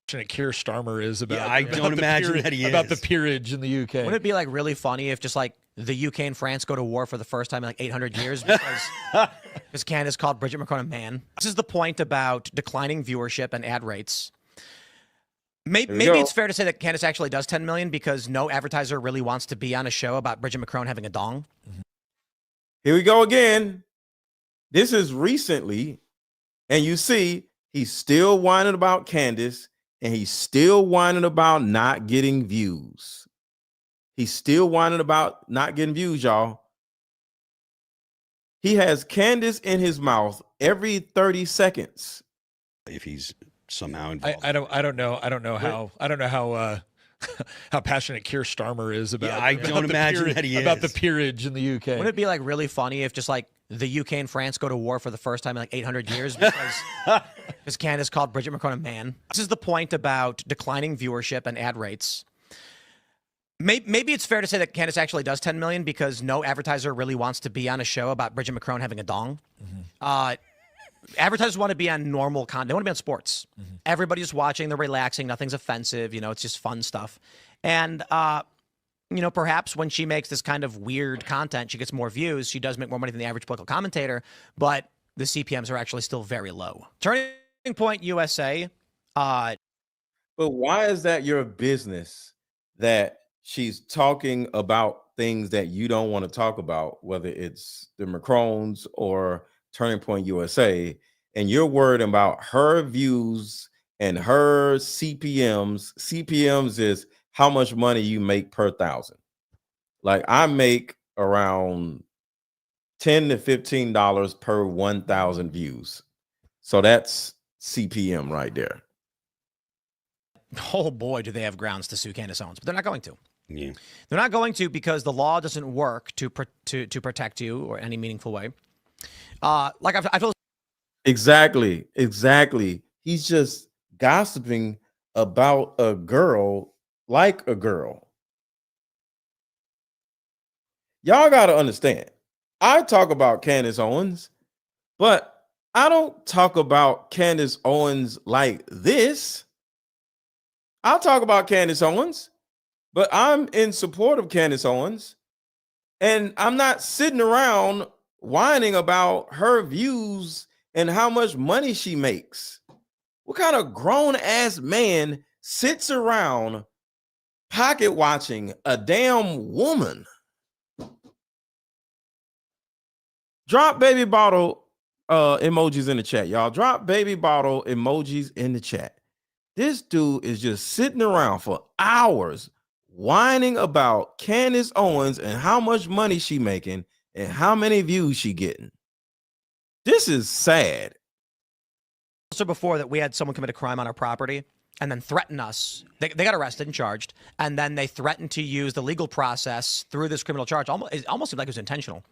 Keir Starmer is about. Yeah, I don't imagine that he is. About the peerage in the UK. Wouldn't it be like really funny if just like the UK and France go to war for the first time in like 800 years because Candace called Bridget Macron a man? This is the point about declining viewership and ad rates. Maybe it's fair to say that Candace actually does 10 million because no advertiser really wants to be on a show about Bridget Macron having a dong. Here we go again. This is recently, and you see He's still whining about Candace, and he's still whining about not getting views. He's still whining about not getting views, y'all. He has Candace in his mouth every 30 seconds. If he's somehow involved. I don't know how how passionate Keir Starmer is about. Yeah, I don't imagine that he is. About the peerage in the UK. Wouldn't it be like really funny if just like the UK and France go to war for the first time in like 800 years because Candace called Bridget McCrone a man? This is the point about declining viewership and ad rates. Maybe it's fair to say that Candace actually does 10 million because no advertiser really wants to be on a show about Bridget McCrone having a dong. Advertisers want to be on normal content. They want to be on sports. Everybody's watching. They're relaxing. Nothing's offensive. You know, it's just fun stuff. And, you know, perhaps when she makes this kind of weird content, she gets more views. She does make more money than the average political commentator, but the CPMs are actually still very low. Turning Point USA. But why is that your business that she's talking about things that you don't want to talk about, whether it's the Macrones or Turning Point USA, and you're worried about her views and her CPMs? CPMs is how much money you make per thousand. Like I make around $10 to $15 per 1,000 views. So that's CPM right there. Oh boy, do they have grounds to sue Candace Owens, but they're not going to. Yeah. They're not going to because the law doesn't work to protect you or any meaningful way. Like I feel exactly. He's just gossiping about a girl like a girl. Y'all got to understand. I talk about Candace Owens, but I don't talk about Candace Owens like this. I'll talk about Candace Owens, but I'm in support of Candace Owens, and I'm not sitting around whining about her views and how much money she makes. What kind of grown-ass man sits around pocket watching a damn woman? Drop baby bottle emojis in the chat, y'all. Drop baby bottle emojis in the chat. This dude is just sitting around for hours whining about Candace Owens and how much money she making and how many views she getting. This is sad. also before that we had someone commit a crime on our property and then threaten us. They got arrested and charged, and then they threatened to use the legal process through this criminal charge. It almost seemed like it was intentional.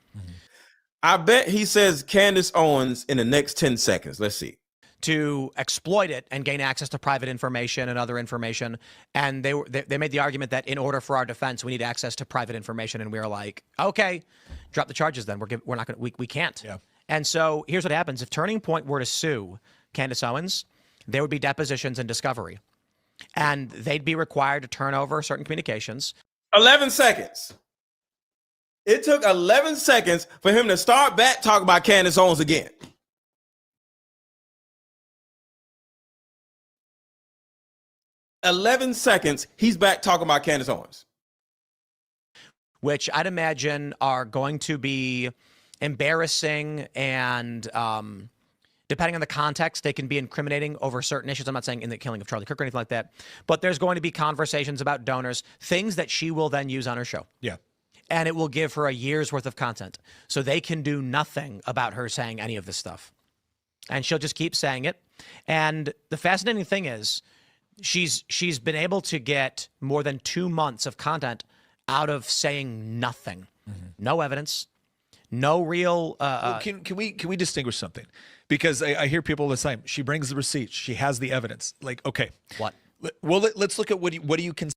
I bet he says Candace Owens in the next 10 seconds. Let's see. To exploit it and gain access to private information and other information. And they made the argument that in order for our defense, we need access to private information. And we were like, okay, drop the charges then. We're not going to, we can't. Yeah. And so here's what happens. If Turning Point were to sue Candace Owens, there would be depositions and discovery. And they'd be required to turn over certain communications. 11 seconds. It took 11 seconds for him to start back talking about Candace Owens again. "11 seconds, he's back talking about Candace Owens." Which I'd imagine are going to be embarrassing and, depending on the context, they can be incriminating over certain issues. I'm not saying in the killing of Charlie Kirk or anything like that, but there's going to be conversations about donors, things that she will then use on her show. Yeah. And it will give her a year's worth of content. So they can do nothing about her saying any of this stuff. And she'll just keep saying it. And the fascinating thing is she's been able to get more than 2 months of content out of saying nothing. No evidence, no real Well, can we distinguish something? Because I hear people all the time, she brings the receipts, she has the evidence. Like, okay. What? Well, let's look at what do you consider.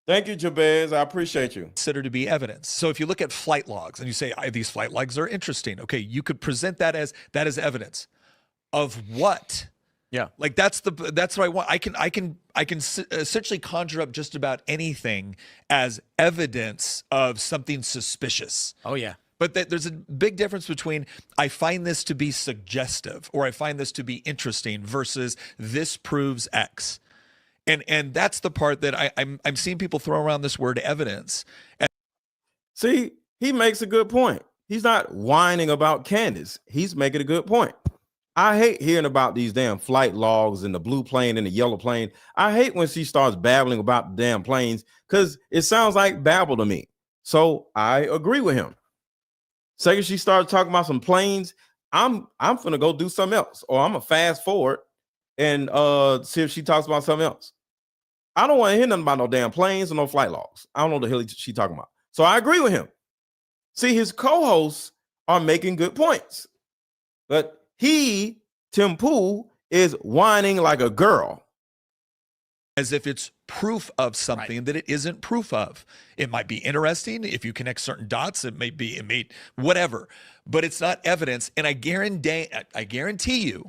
Thank you, Jabez. I appreciate you. Consider to be evidence. So if you look at flight logs and you say, these flight logs are interesting. Okay, you could present that as evidence of what? Yeah. Like that's what I want. I can essentially conjure up just about anything as evidence of something suspicious. Oh yeah. But there's a big difference between I find this to be suggestive or I find this to be interesting versus this proves X. And that's the part that I'm seeing people throw around this word evidence. See, he makes a good point. He's not whining about Candace. He's making a good point. I hate hearing about these damn flight logs and the blue plane and the yellow plane. I hate when she starts babbling about the damn planes because it sounds like babble to me. So I agree with him. Second, she started talking about some planes. I'm gonna go do something else, or I'm gonna fast forward and see if she talks about something else. I don't want to hear nothing about no damn planes or no flight logs. I don't know what the hell she talking about. So I agree with him. See, his co-hosts are making good points, but he, Tim Pool, is whining like a girl. As if it's proof of something that it isn't proof of. It might be interesting if you connect certain dots. It may whatever, but it's not evidence. And I guarantee you,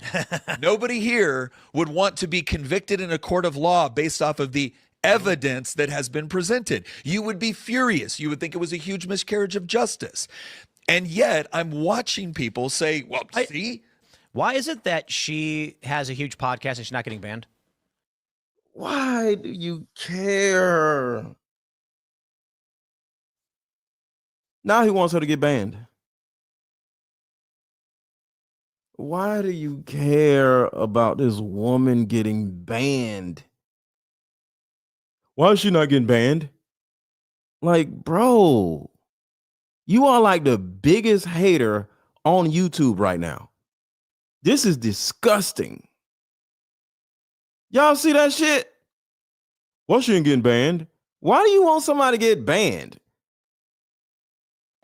nobody here would want to be convicted in a court of law based off of the evidence that has been presented. You would be furious. You would think it was a huge miscarriage of justice. And yet I'm watching people say, well, see? Why is it that she has a huge podcast and she's not getting banned? Why do you care? Now he wants her to get banned. Why do you care about this woman getting banned? Why is she not getting banned? Like, bro, you are like the biggest hater on YouTube right now. This is disgusting. Y'all see that shit? Why she ain't getting banned? Why do you want somebody to get banned?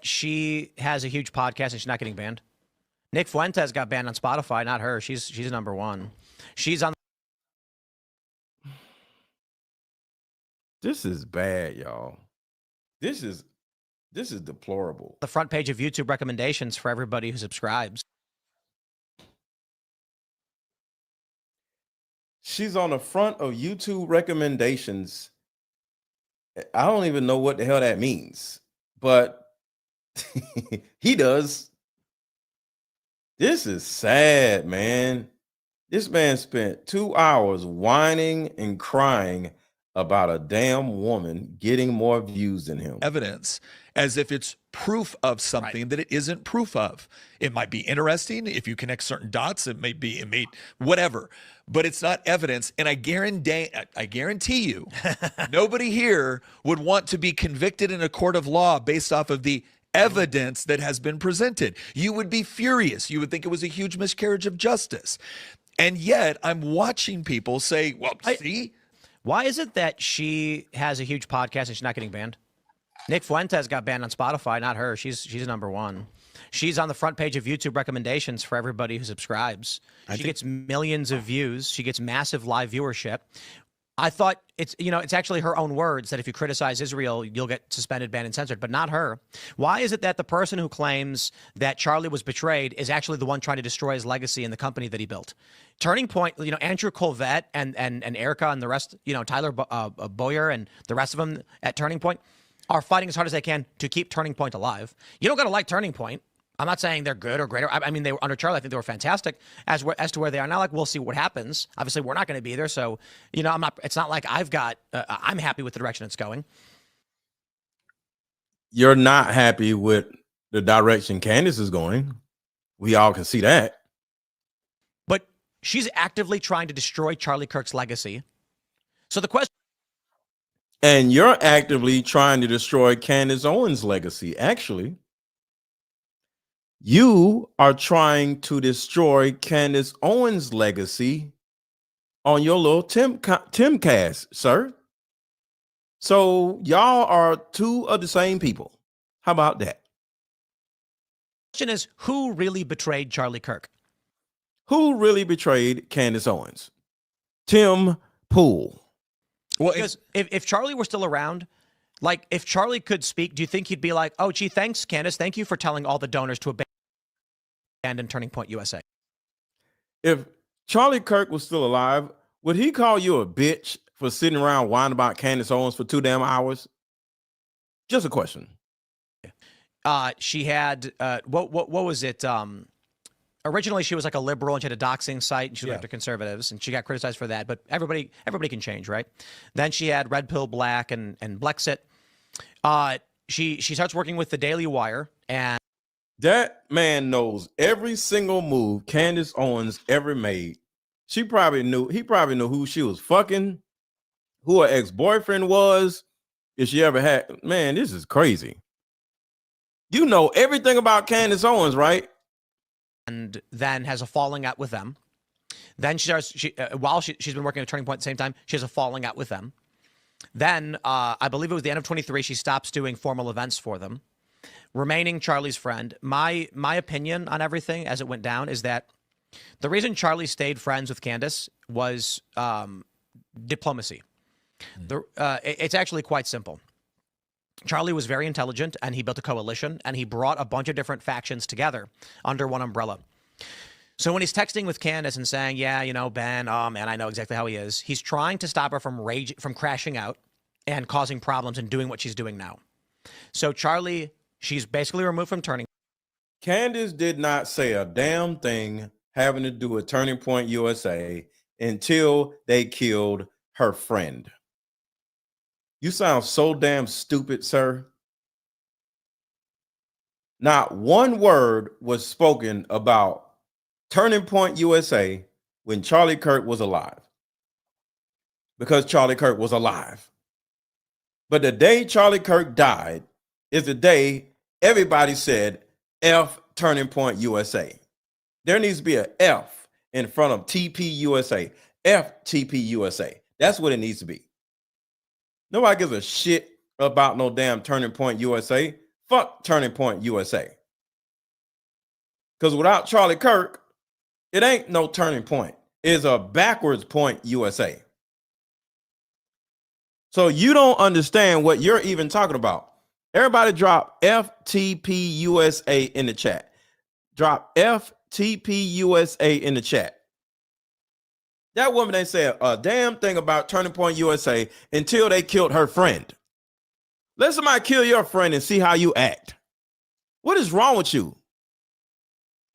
She has a huge podcast and she's not getting banned. Nick Fuentes got banned on Spotify, not her. She's number one. She's on. This is bad, y'all. This is deplorable. The front page of YouTube recommendations for everybody who subscribes. She's on the front of YouTube recommendations. I don't even know what the hell that means, but he does. This is sad, man. This man spent 2 hours whining and crying about a damn woman getting more views than him. Evidence as if it's proof of something that it isn't proof of. It might be interesting if you connect certain dots. It may whatever, but it's not evidence. And I guarantee you, nobody here would want to be convicted in a court of law based off of the evidence that has been presented. You would be furious. You would think it was a huge miscarriage of justice. And yet I'm watching people say, well, see? Why is it that she has a huge podcast and she's not getting banned? Nick Fuentes got banned on Spotify, not her. She's number one. She's on the front page of YouTube recommendations for everybody who subscribes. She gets millions of views. She gets massive live viewership. I thought it's actually her own words that if you criticize Israel, you'll get suspended, banned, and censored, but not her. Why is it that the person who claims that Charlie was betrayed is actually the one trying to destroy his legacy and the company that he built? Turning Point, Andrew Colvette and Erica and the rest, Tyler Boyer and the rest of them at Turning Point are fighting as hard as they can to keep Turning Point alive. You don't got to like Turning Point. I'm not saying they're good or great. I mean, they were under Charlie. I think they were fantastic as to where they are now. Like, we'll see what happens. Obviously, we're not going to be there. So, I'm not. It's not like I'm happy with the direction it's going. You're not happy with the direction Candace is going. We all can see that. But she's actively trying to destroy Charlie Kirk's legacy. So the question. And you're actively trying to destroy Candace Owens' legacy, actually. You are trying to destroy Candace Owens' legacy on your little Timcast, sir. So y'all are two of the same people. How about that? The question is, who really betrayed Charlie Kirk? Who really betrayed Candace Owens? Tim Pool. Well, because if Charlie were still around, like if Charlie could speak, do you think he'd be like, oh, gee, thanks, Candace. Thank you for telling all the donors to abandon Turning Point USA. If Charlie Kirk was still alive, would he call you a bitch for sitting around whining about Candace Owens for 2 damn hours? Just a question. She had, what was it? Originally, she was like a liberal and she had a doxing site and she went after conservatives and she got criticized for that. But everybody can change, right? Then she had Red Pill Black and Blexit. She starts working with the Daily Wire and That man knows every single move Candace Owens ever made. He probably knew who she was fucking, who her ex-boyfriend was, if she ever had. Man, this is crazy. You know everything about Candace Owens, right? And then has a falling out with them. Then while she's been working at Turning Point at the same time, she has a falling out with them. Then, I believe it was the end of 23, she stops doing formal events for them. Remaining Charlie's friend. My opinion on everything as it went down is that the reason Charlie stayed friends with Candace was diplomacy. It's actually quite simple. Charlie was very intelligent, and he built a coalition, and he brought a bunch of different factions together under one umbrella. So when he's texting with Candace and saying, yeah, you know, Ben, oh man, I know exactly how he is, he's trying to stop her from crashing out and causing problems and doing what she's doing now. So Charlie, she's basically removed from Turning. Candace did not say a damn thing having to do with Turning Point USA until they killed her friend. You sound so damn stupid, sir. Not one word was spoken about Turning Point USA when Charlie Kirk was alive. Because Charlie Kirk was alive. But the day Charlie Kirk died is the day everybody said F Turning Point USA. There needs to be an F in front of TP USA. F TP USA. That's what it needs to be. Nobody gives a shit about no damn Turning Point USA. Fuck Turning Point USA. Because without Charlie Kirk, it ain't no turning point. It's a backwards point USA. So you don't understand what you're even talking about. Everybody drop FTP USA in the chat. Drop FTP USA in the chat. That woman ain't said a damn thing about Turning Point USA until they killed her friend. Let somebody kill your friend and see how you act. What is wrong with you?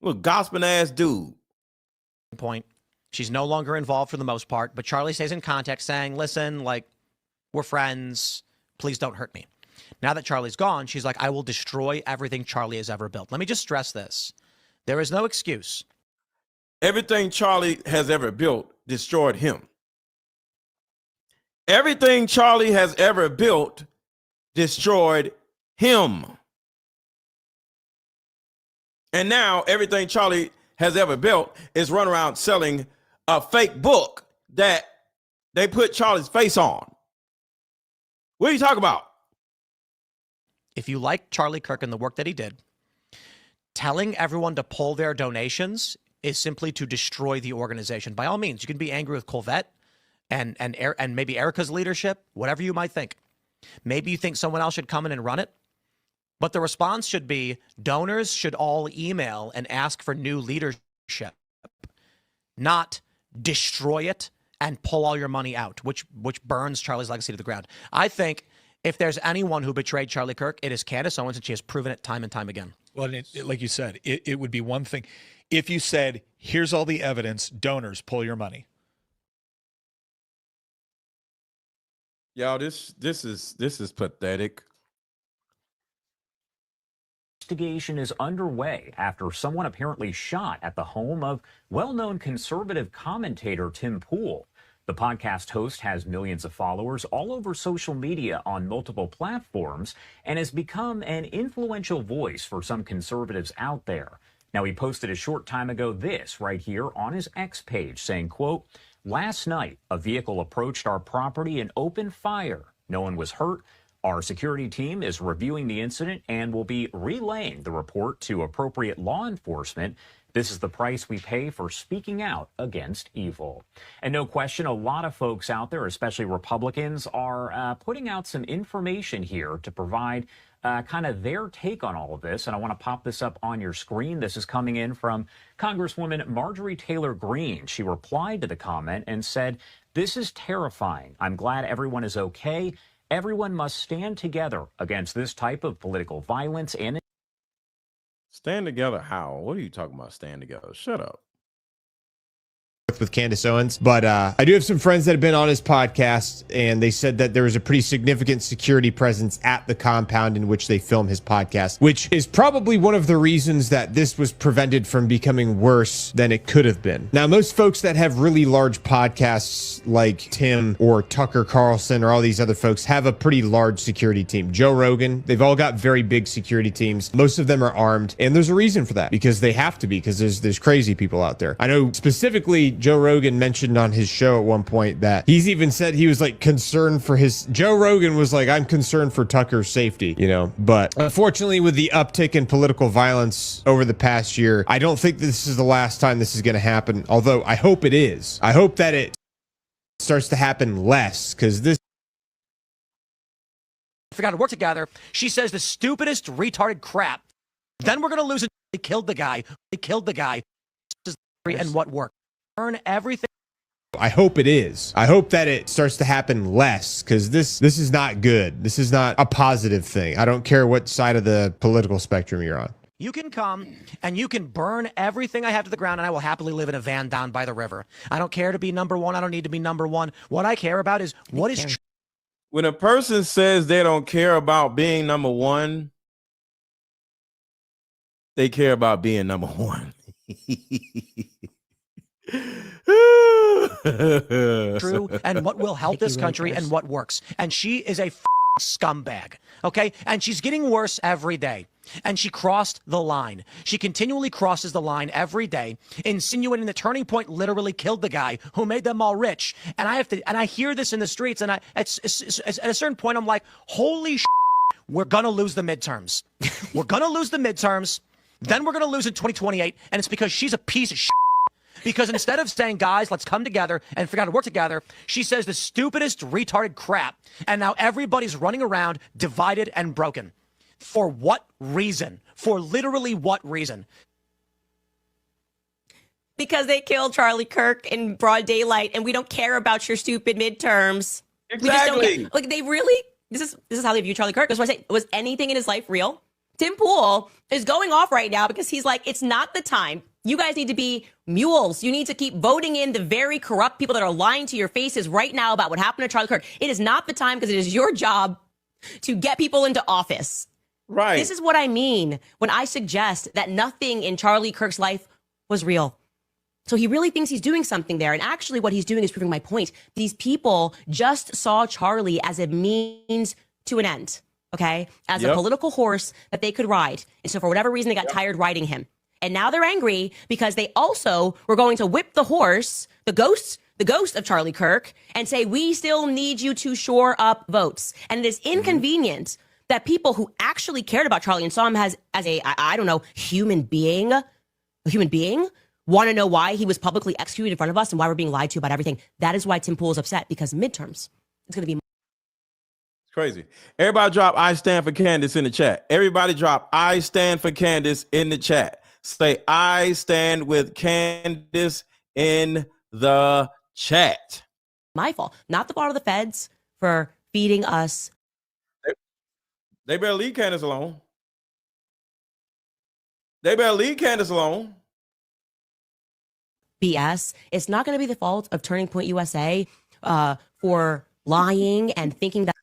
Little gossiping ass dude. Point. She's no longer involved for the most part, but Charlie stays in contact saying, listen, like, we're friends. Please don't hurt me. Now that Charlie's gone, she's like, I will destroy everything Charlie has ever built. Let me just stress this. There is no excuse. Everything Charlie has ever built destroyed him. Everything Charlie has ever built destroyed him. And now everything Charlie has ever built is run around selling a fake book that they put Charlie's face on. What are you talking about? If you like Charlie Kirk and the work that he did, telling everyone to pull their donations is simply to destroy the organization. By all means, you can be angry with Colvette and maybe Erica's leadership, whatever you might think. Maybe you think someone else should come in and run it. But the response should be donors should all email and ask for new leadership, not destroy it and pull all your money out, which burns Charlie's legacy to the ground. I think if there's anyone who betrayed Charlie Kirk, it is Candace Owens, and she has proven it time and time again. Well, like you said, it would be one thing if you said, here's all the evidence, donors, pull your money. Y'all, this is pathetic. Investigation is underway after someone apparently shot at the home of well-known conservative commentator Tim Pool. The podcast host has millions of followers all over social media on multiple platforms and has become an influential voice for some conservatives out there. Now, he posted a short time ago this right here on his X page saying, quote, last night, a vehicle approached our property and opened fire. No one was hurt. Our security team is reviewing the incident and will be relaying the report to appropriate law enforcement. This is the price we pay for speaking out against evil. And no question, a lot of folks out there, especially Republicans, are putting out some information here to provide kind of their take on all of this. And I want to pop this up on your screen. This is coming in from Congresswoman Marjorie Taylor Greene. She replied to the comment and said, this is terrifying. I'm glad everyone is okay. Everyone must stand together against this type of political violence and Stand together how? What are you talking about stand together? Shut up. with Candace Owens, but I do have some friends that have been on his podcast, and they said that there was a pretty significant security presence at the compound in which they film his podcast, which is probably one of the reasons that this was prevented from becoming worse than it could have been. Now, most folks that have really large podcasts like Tim or Tucker Carlson or all these other folks have a pretty large security team. Joe Rogan, they've all got very big security teams. Most of them are armed, and there's a reason for that, because they have to be, because there's crazy people out there. I know specifically Joe Rogan mentioned on his show at one point that he's even said he was like concerned for Joe Rogan was like, I'm concerned for Tucker's safety, you know, but unfortunately with the uptick in political violence over the past year, I don't think this is the last time this is going to happen, although I hope it is. I hope that it starts to happen less, because this forgot to work together. She says the stupidest retarded crap. Then we're going to lose it. They killed the guy. They killed the guy. And what worked? Earn everything. I hope it is. I hope that it starts to happen less, because this is not good. This is not a positive thing. I don't care what side of the political spectrum you're on. You can come and you can burn everything I have to the ground, and I will happily live in a van down by the river. I don't care to be number one. I don't need to be number one. What I care about is what is. When a person says they don't care about being number one, they care about being number one. True, and what will help this country and what works. And she is a scumbag, okay? And she's getting worse every day. And she crossed the line. She continually crosses the line every day, insinuating the Turning Point literally killed the guy who made them all rich. And I hear this in the streets, and at a certain point, I'm like, holy shit, we're gonna lose the midterms. We're gonna lose the midterms. Then we're gonna lose in 2028, and it's because she's a piece of shit. Because instead of saying, guys, let's come together and figure out how to work together, she says the stupidest retarded crap. And now everybody's running around divided and broken. For what reason? For literally what reason? Because they killed Charlie Kirk in broad daylight, and we don't care about your stupid midterms. Exactly. We just don't care. Like, they really, this is how they view Charlie Kirk. That's why I say, was anything in his life real? Tim Pool is going off right now because he's like, it's not the time. You guys need to be mules. You need to keep voting in the very corrupt people that are lying to your faces right now about what happened to Charlie Kirk. It is not the time, because it is your job to get people into office. Right. This is what I mean when I suggest that nothing in Charlie Kirk's life was real. So he really thinks he's doing something there. And actually what he's doing is proving my point. These people just saw Charlie as a means to an end, okay? As a political horse that they could ride. And so for whatever reason, they got tired riding him. And now they're angry because they also were going to whip the horse, the ghost of Charlie Kirk, and say, we still need you to shore up votes. And it is inconvenient that people who actually cared about Charlie and saw him as a, I don't know, human being, want to know why he was publicly executed in front of us and why we're being lied to about everything. That is why Tim Pool is upset, because midterms, it's going to be crazy. Everybody drop I stand for Candace in the chat. Everybody drop I stand for Candace in the chat. Say I stand with Candace in the chat. My fault, not the fault of the feds for feeding us. They better leave Candace alone. They better leave Candace alone. BS. It's not going to be the fault of Turning Point USA for lying and thinking that.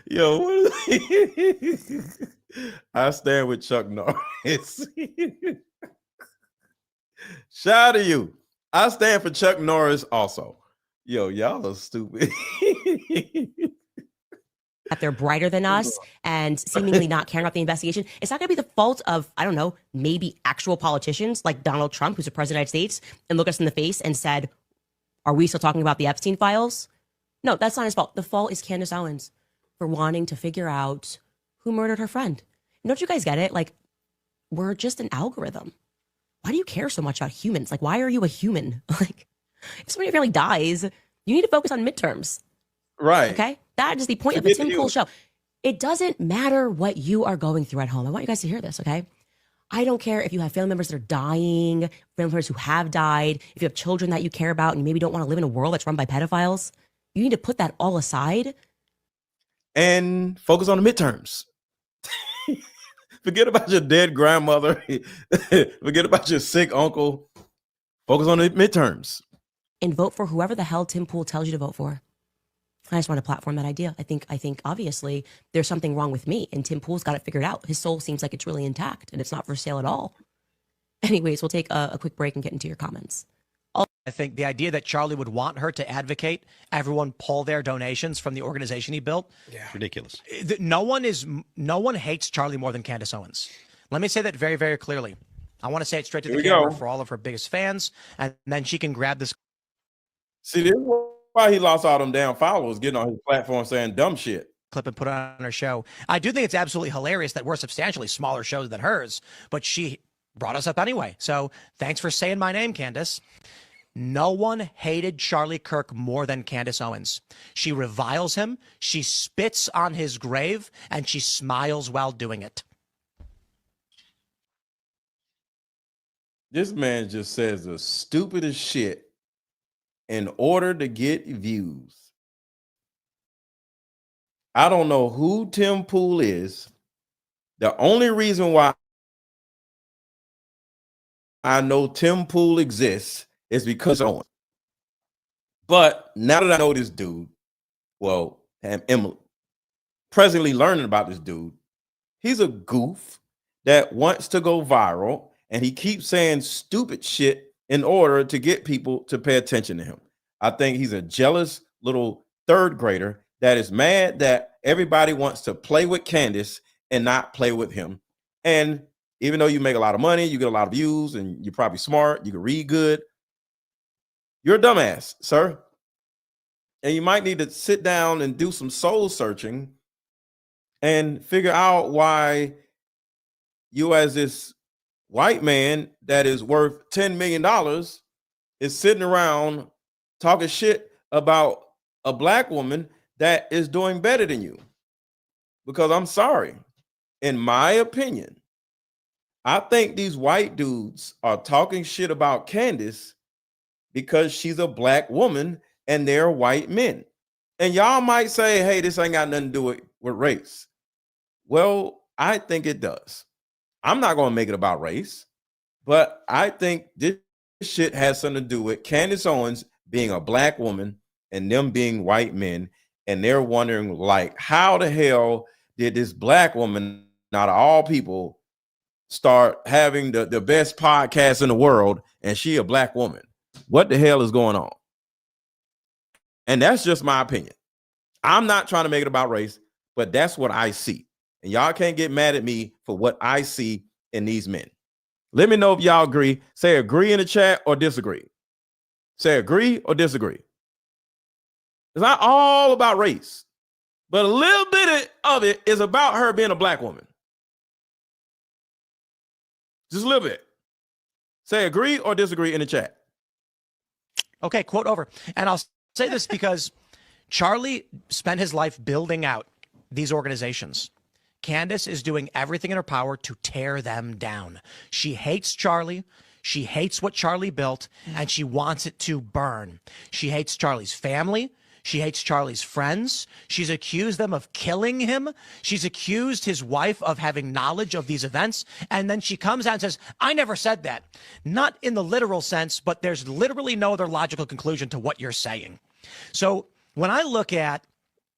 Yo, what is I stand with Chuck Norris. Shout out to you. I stand for Chuck Norris also. Yo, y'all are stupid. That they're brighter than us and seemingly not caring about the investigation. It's not going to be the fault of, I don't know, maybe actual politicians like Donald Trump, who's the president of the United States, and look us in the face and said, are we still talking about the Epstein files? No, that's not his fault. The fault is Candace Owens for wanting to figure out who murdered her friend. And don't you guys get it? Like, we're just an algorithm. Why do you care so much about humans? Like, why are you a human? Like, if somebody really dies, you need to focus on midterms. Right. Okay? That is the point of the Tim Pool show. It doesn't matter what you are going through at home. I want you guys to hear this, okay? I don't care if you have family members that are dying, family members who have died, if you have children that you care about and you maybe don't want to live in a world that's run by pedophiles. You need to put that all aside and focus on the midterms. Forget about your dead grandmother. Forget about your sick uncle. Focus on the midterms. And vote for whoever the hell Tim Pool tells you to vote for. I just want to platform that idea. I think obviously there's something wrong with me, and Tim Pool's got it figured out. His soul seems like it's really intact, and it's not for sale at all. Anyways, we'll take a quick break and get into your comments. I think the idea that Charlie would want her to advocate everyone pull their donations from the organization he built. Yeah. Ridiculous. No one hates Charlie more than Candace Owens. Let me say that very, very clearly. I want to say it straight to the camera for all of her biggest fans, and then she can grab this. See, this is why he lost all them damn followers, getting on his platform saying dumb shit. Clip and put it on her show. I do think it's absolutely hilarious that we're substantially smaller shows than hers, but she brought us up anyway. So thanks for saying my name, Candace. No one hated Charlie Kirk more than Candace Owens. She reviles him, she spits on his grave, and she smiles while doing it. This man just says the stupidest shit in order to get views. I don't know who Tim Pool is. The only reason why I know Tim Pool exists is because of Owen. But now that I know this dude, well, I'm presently learning about this dude, he's a goof that wants to go viral, and he keeps saying stupid shit in order to get people to pay attention to him. I think he's a jealous little third grader that is mad that everybody wants to play with Candace and not play with him. And even though you make a lot of money, you get a lot of views, and you're probably smart, you can read good, you're a dumbass, sir. And you might need to sit down and do some soul searching and figure out why you, as this white man that is worth $10 million, is sitting around talking shit about a black woman that is doing better than you. Because I'm sorry, in my opinion, I think these white dudes are talking shit about Candace because she's a black woman and they're white men. And y'all might say, hey, this ain't got nothing to do with race. Well, I think it does. I'm not going to make it about race, but I think this shit has something to do with Candace Owens being a black woman and them being white men. And they're wondering, like, how the hell did this black woman, out of all people, start having the best podcast in the world, and she a black woman? What the hell is going on? And that's just my opinion. I'm not trying to make it about race, but that's what I see. And y'all can't get mad at me for what I see in these men. Let me know if y'all agree. Say agree in the chat or disagree. Say agree or disagree. It's not all about race, but a little bit of it is about her being a black woman. Just a little bit. Say agree or disagree in the chat. Okay, quote over. And I'll say this because Charlie spent his life building out these organizations. Candace is doing everything in her power to tear them down. She hates Charlie. She hates what Charlie built, and she wants it to burn. She hates Charlie's family. She hates Charlie's friends. She's accused them of killing him. She's accused his wife of having knowledge of these events. And then she comes out and says, I never said that. Not in the literal sense, but there's literally no other logical conclusion to what you're saying. So when I look at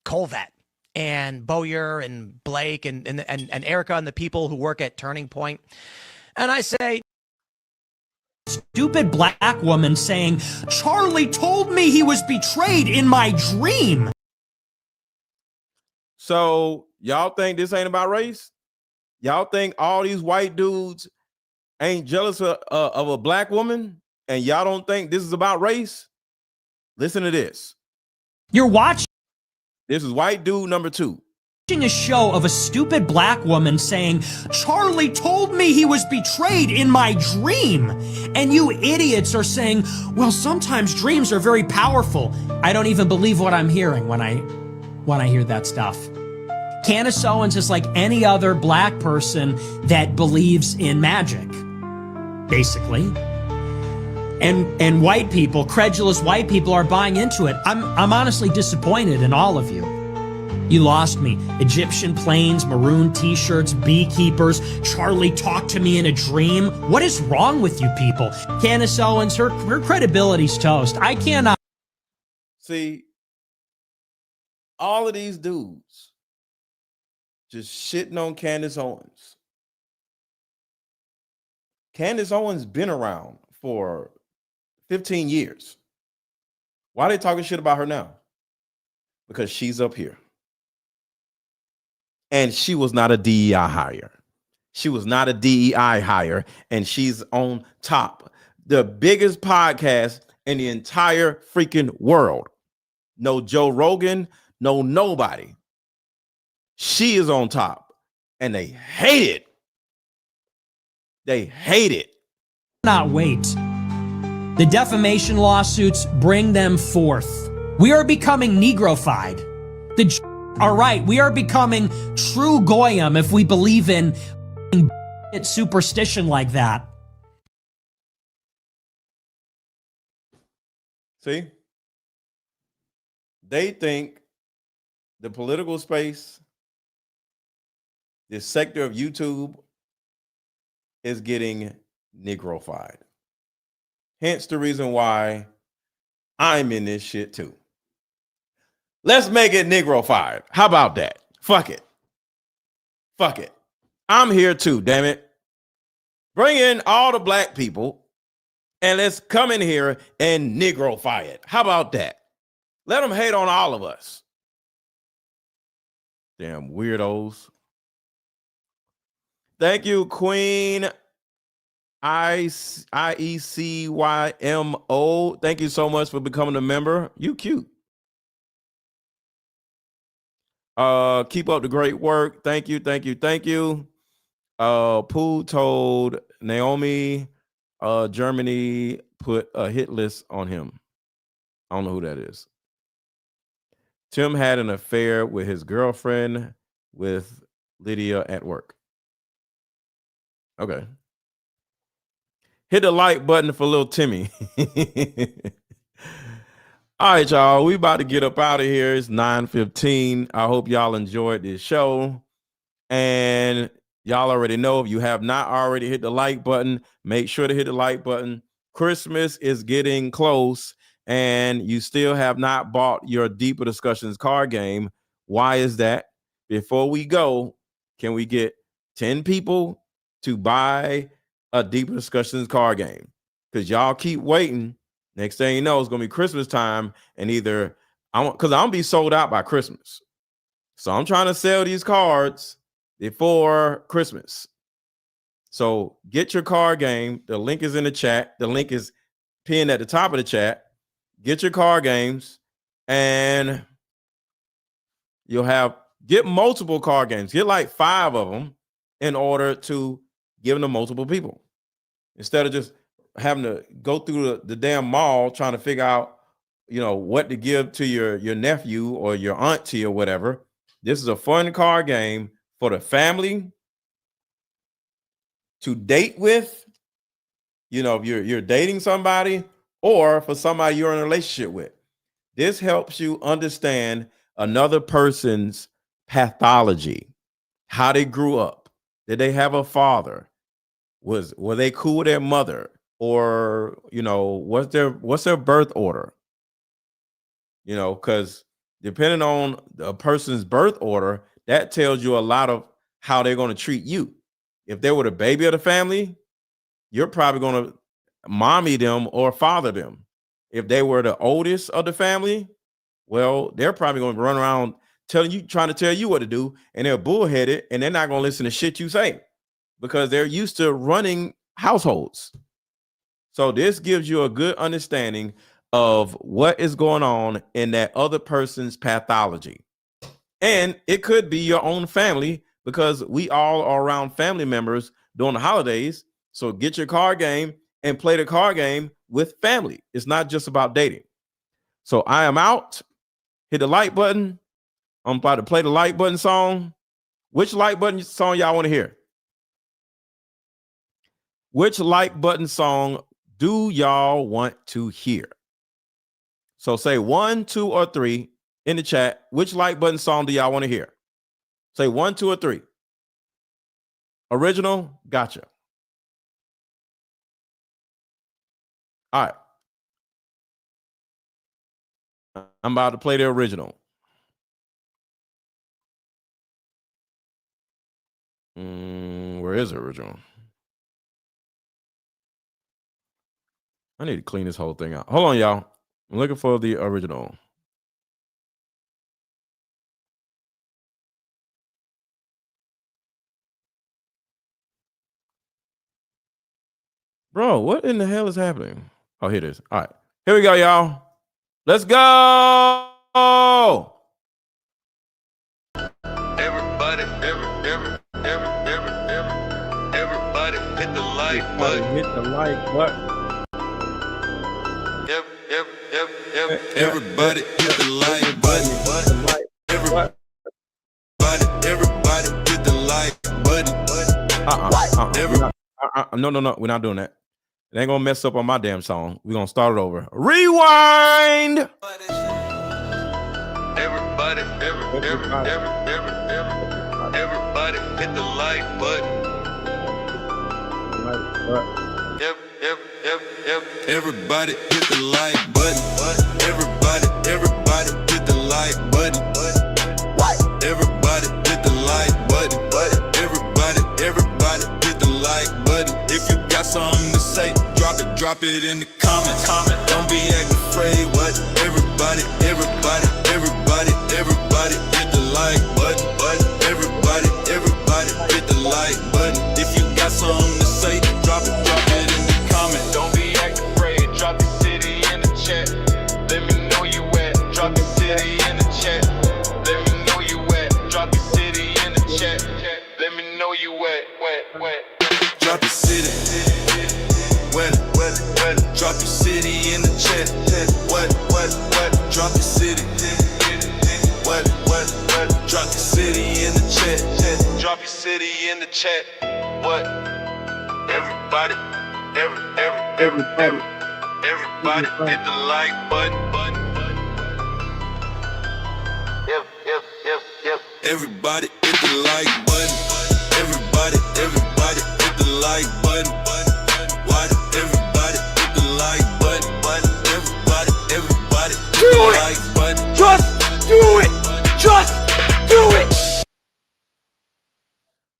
Colvett and Bowyer and Blake and Erica and the people who work at Turning Point, and I say, Stupid black woman saying, Charlie told me he was betrayed in my dream. So y'all think this ain't about race? Y'all think all these white dudes ain't jealous of a black woman? And y'all don't think this is about race? Listen to this. You're watching. This is white dude number 2. A show of a stupid black woman saying, Charlie told me he was betrayed in my dream. And you idiots are saying, well, sometimes dreams are very powerful. I don't even believe what I'm hearing when I hear that stuff. Candace Owens is like any other black person that believes in magic, basically. And white people, credulous white people, are buying into it. I'm honestly disappointed in all of you. You lost me. Egyptian planes, maroon t-shirts, beekeepers. Charlie talked to me in a dream. What is wrong with you people? Candace Owens, her credibility's toast. I cannot. See, all of these dudes just shitting on Candace Owens. Candace Owens been around for 15 years. Why are they talking shit about her now? Because she's up here. And she was not a DEI hire. She was not a DEI hire, and she's on top. The biggest podcast in the entire freaking world. No Joe Rogan, no nobody. She is on top, and they hate it. They hate it. Not wait. The defamation lawsuits bring them forth. We are becoming Negrofied. All right, we are becoming true Goyim if we believe in superstition like that. See? They think the political space, this sector of YouTube, is getting Negrofied. Hence the reason why I'm in this shit too. Let's make it Negrofied. How about that? Fuck it. Fuck it. I'm here too, damn it. Bring in all the black people and let's come in here and Negrofy it. How about that? Let them hate on all of us. Damn weirdos. Thank you, Queen IECYMO. Thank you so much for becoming a member. You cute. Keep up the great work. Thank you, thank you, thank you. Pooh told Naomi Germany put a hit list on him. I don't know who that is. Tim had an affair with his girlfriend with Lydia at work. Okay. Hit the like button for little Timmy. All right, y'all. We about to get up out of here. It's 9:15. I hope y'all enjoyed this show. And y'all already know, if you have not already hit the like button, make sure to hit the like button. Christmas is getting close, and you still have not bought your Deeper Discussions card game. Why is that? Before we go, can we get 10 people to buy a Deeper Discussions card game? Because y'all keep waiting. Next thing you know, it's going to be Christmas time, and either I'm going to be sold out by Christmas. So I'm trying to sell these cards before Christmas. So get your card game. The link is in the chat. The link is pinned at the top of the chat. Get your card games, and get multiple card games. Get like 5 of them in order to give them to multiple people. Instead of just having to go through the damn mall trying to figure out, what to give to your nephew or your auntie or whatever. This is a fun card game for the family to date with, if you're dating somebody, or for somebody you're in a relationship with. This helps you understand another person's pathology, how they grew up. Did they have a father? Were they cool with their mother? Or, what's their birth order? Because depending on a person's birth order, that tells you a lot of how they're going to treat you. If they were the baby of the family, you're probably going to mommy them or father them. If they were the oldest of the family, well, they're probably going to run around trying to tell you what to do, and they're bullheaded, and they're not going to listen to shit you say because they're used to running households. So this gives you a good understanding of what is going on in that other person's pathology. And it could be your own family, because we all are around family members during the holidays. So get your card game and play the card game with family. It's not just about dating. So I am out. Hit the like button. I'm about to play the like button song. Which like button song y'all want to hear? Which like button song do y'all want to hear? So say 1, 2, or 3 in the chat. Which like button song do y'all want to hear? Say 1, 2, or 3. Original, gotcha. All right. I'm about to play the original. Where is the original? I need to clean this whole thing out. Hold on, y'all. I'm looking for the original. Bro, what in the hell is happening? Oh, here it is. All right. Here we go, y'all. Let's go. Everybody hit the like button. Hit the like button. Everybody hit the like button. Everybody hit the like button. No, we're not doing that. It ain't gonna mess up on my damn song. We're gonna start it over. Rewind. Everybody hit the like button. Everybody hit the like button. Everybody hit the like button. Everybody hit the like button. Everybody hit the like button. If you got something to say, drop it in the comments. Don't be acting afraid. What? Everybody hit the like button. Everybody hit the like button. If you got something to say, drop it in the comments. Don't be acting afraid. Drop your city in the chat. Let me know you at. Drop your city in the chat. Let me know you at. Drop your city in the chat. Let me know you at. Drop your city. What? Drop your city in the chat. What? Drop your city. What? Drop your city in the chat. Drop your city in the chat. What? Everybody hit the like button. Everybody hit the like button. Everybody hit the like button. What? Everybody hit the like button. Everybody hit the like button. Just do it.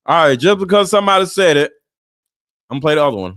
All right, just because somebody said it, I'm gonna play the other one.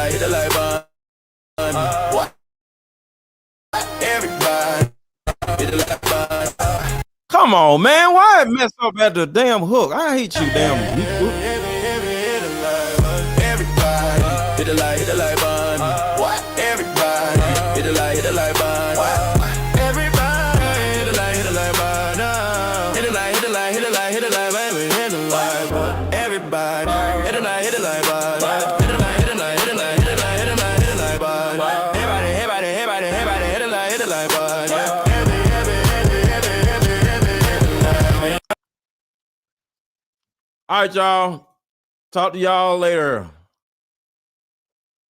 Hit the like button. What? Everybody hit the like button. Come on, man. Why it mess up at the damn hook? I hate you, damn weak hook. Everybody hit the like button. What? Everybody hit the like button. Everybody hit the like button. Hit the like button. Hit the like button. Everybody hit the like button. All right, y'all. Talk to y'all later.